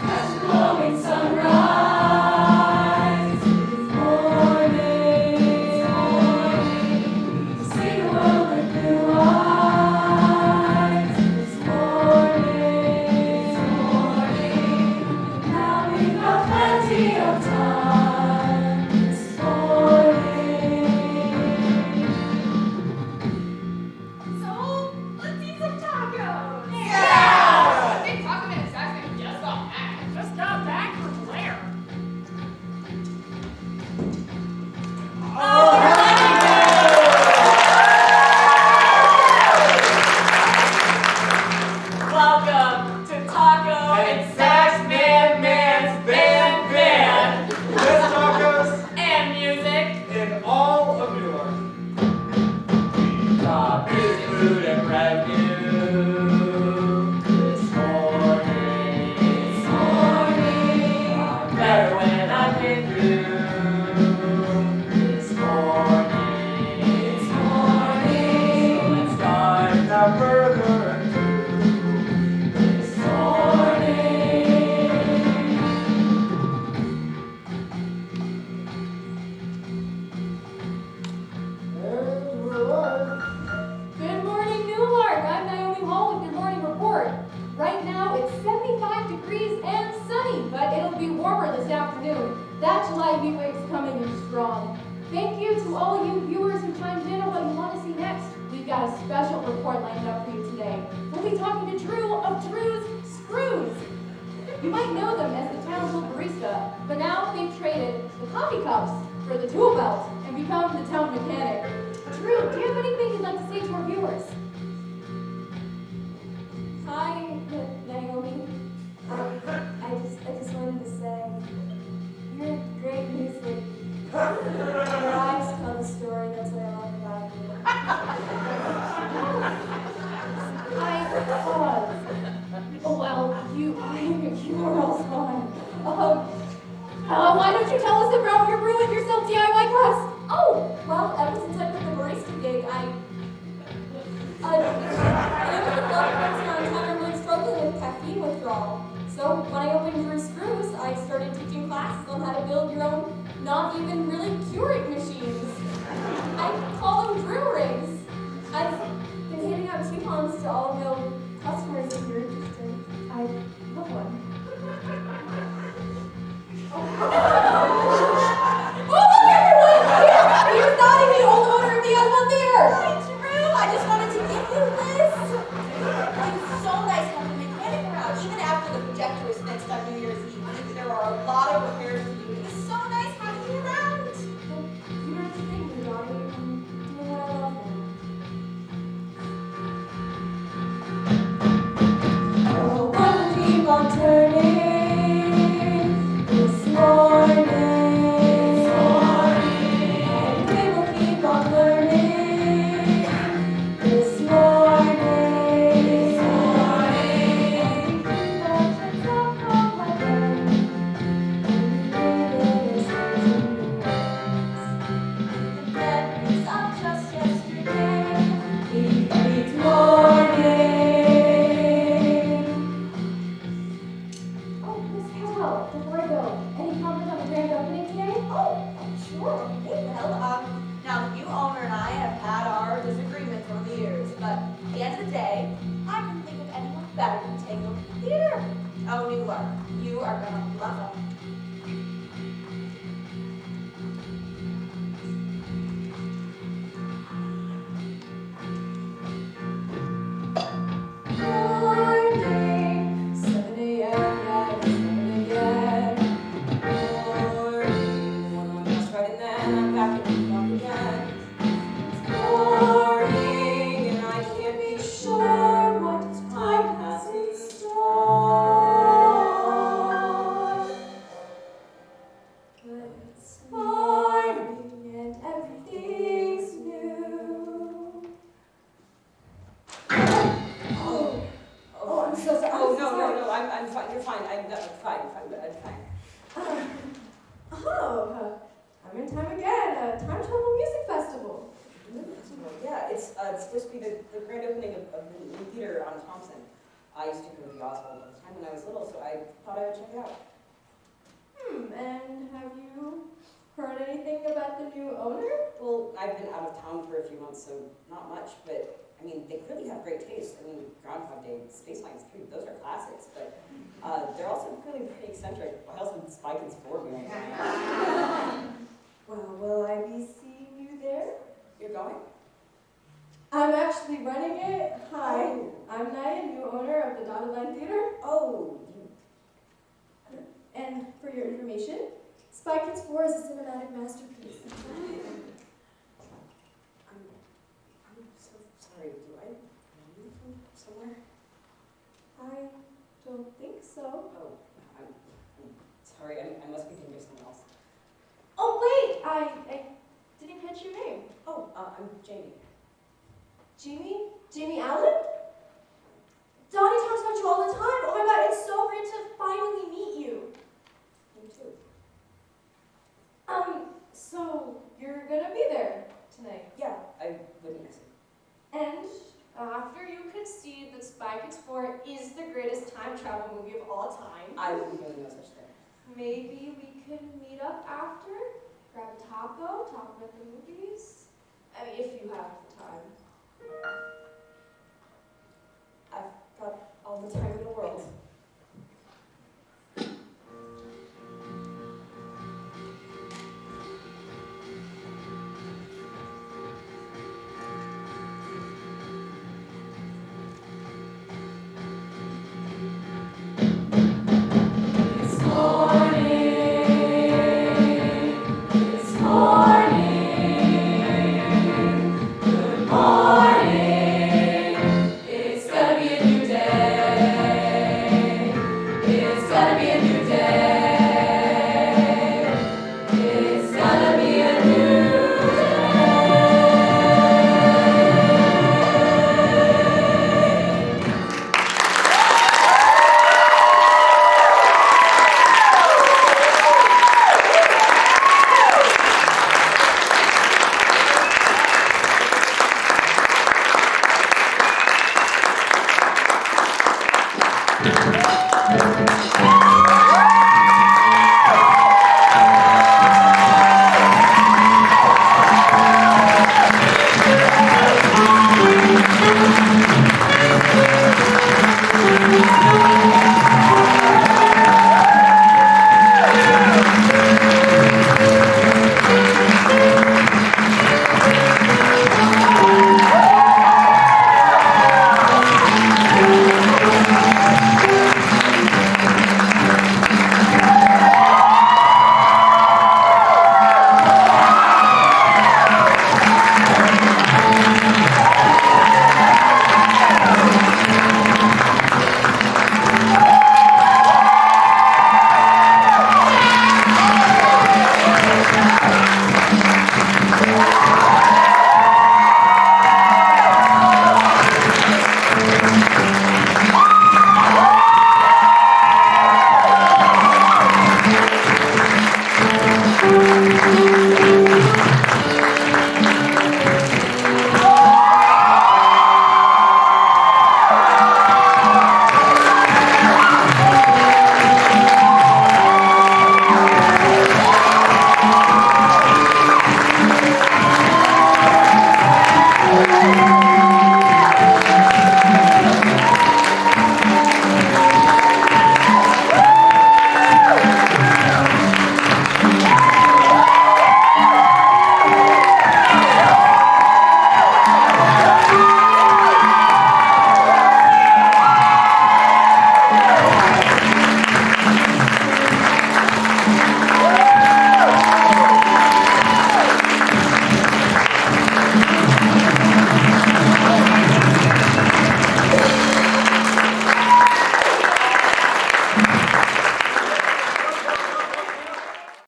S8: As glowing sunrise is morning, see the world with new eyes this morning, now we've got plenty of time this morning.
S5: So, let's eat some tacos.
S1: Yeah!
S5: Big taco man is actually just got back. Just got back from where?
S11: Welcome to Taco and Sax Man's Band
S4: Best tacos
S11: and music.
S4: in all of Newlark.
S11: Music, food, and revenue. This morning, better when I've been through. This morning, so let's start
S4: Without further ado,
S11: this morning.
S10: degrees and sunny, but it'll be warmer this afternoon. That July heat wave's coming in strong. Thank you to all you viewers who chimed in on what you want to see next. We've got a special report lined up for you today. We'll be talking to Drew of Drew's Screws. You might know them as the town's little barista, but now they've traded the coffee cups for the tool belt and become the town mechanic. Drew, do you have anything you'd like to say to our viewers?
S13: Hi, Naomi. I just wanted to say, you're great music. Your eyes tell the story, that's what I love about you.
S10: Well, you are all fun. Why don't you tell us about your ruin yourself DIY class?
S13: Oh, well, ever since I quit the barista gig, I was in love with I'm really struggling with caffeine withdrawal. So when I opened Drew Screws, I started teaching classes on how to build your own, not even really Keurig machines. I call them Drew rigs. I've been handing out coupons to all of the customers if you're interested.
S10: I love one.
S13: Oh, look, everyone! Here's Maddie, the old owner of the Ahmed Theater. Hi, Drew. I just wanted to give you this. It's so nice having the mechanic around, even after the projector was fixed on New Year's Eve. There are a lot of repairs to do. It's so nice having you around.
S10: You don't have to thank me, Donnie. I'm doing what I love now.
S8: The world will keep on turning this morning. And we will keep on learning this morning. Projects will come again. Memories of just yesterday. Each morning.
S10: Oh, Miss Carol, before I go, any comment on the grand opening today?
S12: Oh, sure. Okay, well, now the new owner and I have had our disagreements over the years, but at the end of the day, I couldn't think of anyone better to take over the theater. Oh, Newlark, you are gonna love them.
S8: Morning, 7 a.m. yeah, 7 a.m. Morning, one more bus ride and then I'm back at the clock again. It's morning and I can't be sure what time has in store. But it's morning and everything's new. Oh, I'm so sorry.
S12: Oh, no, I'm fine. You're fine. I'm fine.
S10: I'm in time again, a time travel music festival.
S12: Yeah, it's supposed to be the grand opening of the new theater on Thompson. I used to go to the Oswald all the time when I was little, so I thought I would check it out.
S10: And have you heard anything about the new owner?
S12: Well, I've been out of town for a few months, so not much, but I mean, they clearly have great taste. I mean, Groundhog Day, Space Lines 3, those are classics, but they're also clearly pretty eccentric. Why else would Spike and Spore be on the
S10: Well, will I be seeing you there?
S12: You're going?
S10: I'm actually running it. Hi, I'm Nayan, new owner of the Dotted Line Theater.
S12: Oh,
S10: And for your information, Spy Kids 4 is a cinematic masterpiece.
S12: I'm so sorry. Do I know you from somewhere?
S10: I don't think so.
S12: Oh, I'm sorry. I must be thinking of someone else.
S10: Oh, wait! I didn't catch your name.
S12: Oh, I'm Jamie.
S10: Jamie? Jamie Allen? Donnie talks about you all the time. Oh my god, it's so great to finally meet you.
S12: Me too.
S10: So you're gonna be there tonight.
S12: Yeah, I wouldn't miss it.
S10: And after you concede that Spy Kids 4 is the greatest time travel movie of all time,
S12: I wouldn't really know such thing.
S10: maybe we could meet up after, grab a taco, talk about the movies. I mean, if you have the time.
S12: I've got all the time in the world.
S8: Yeah!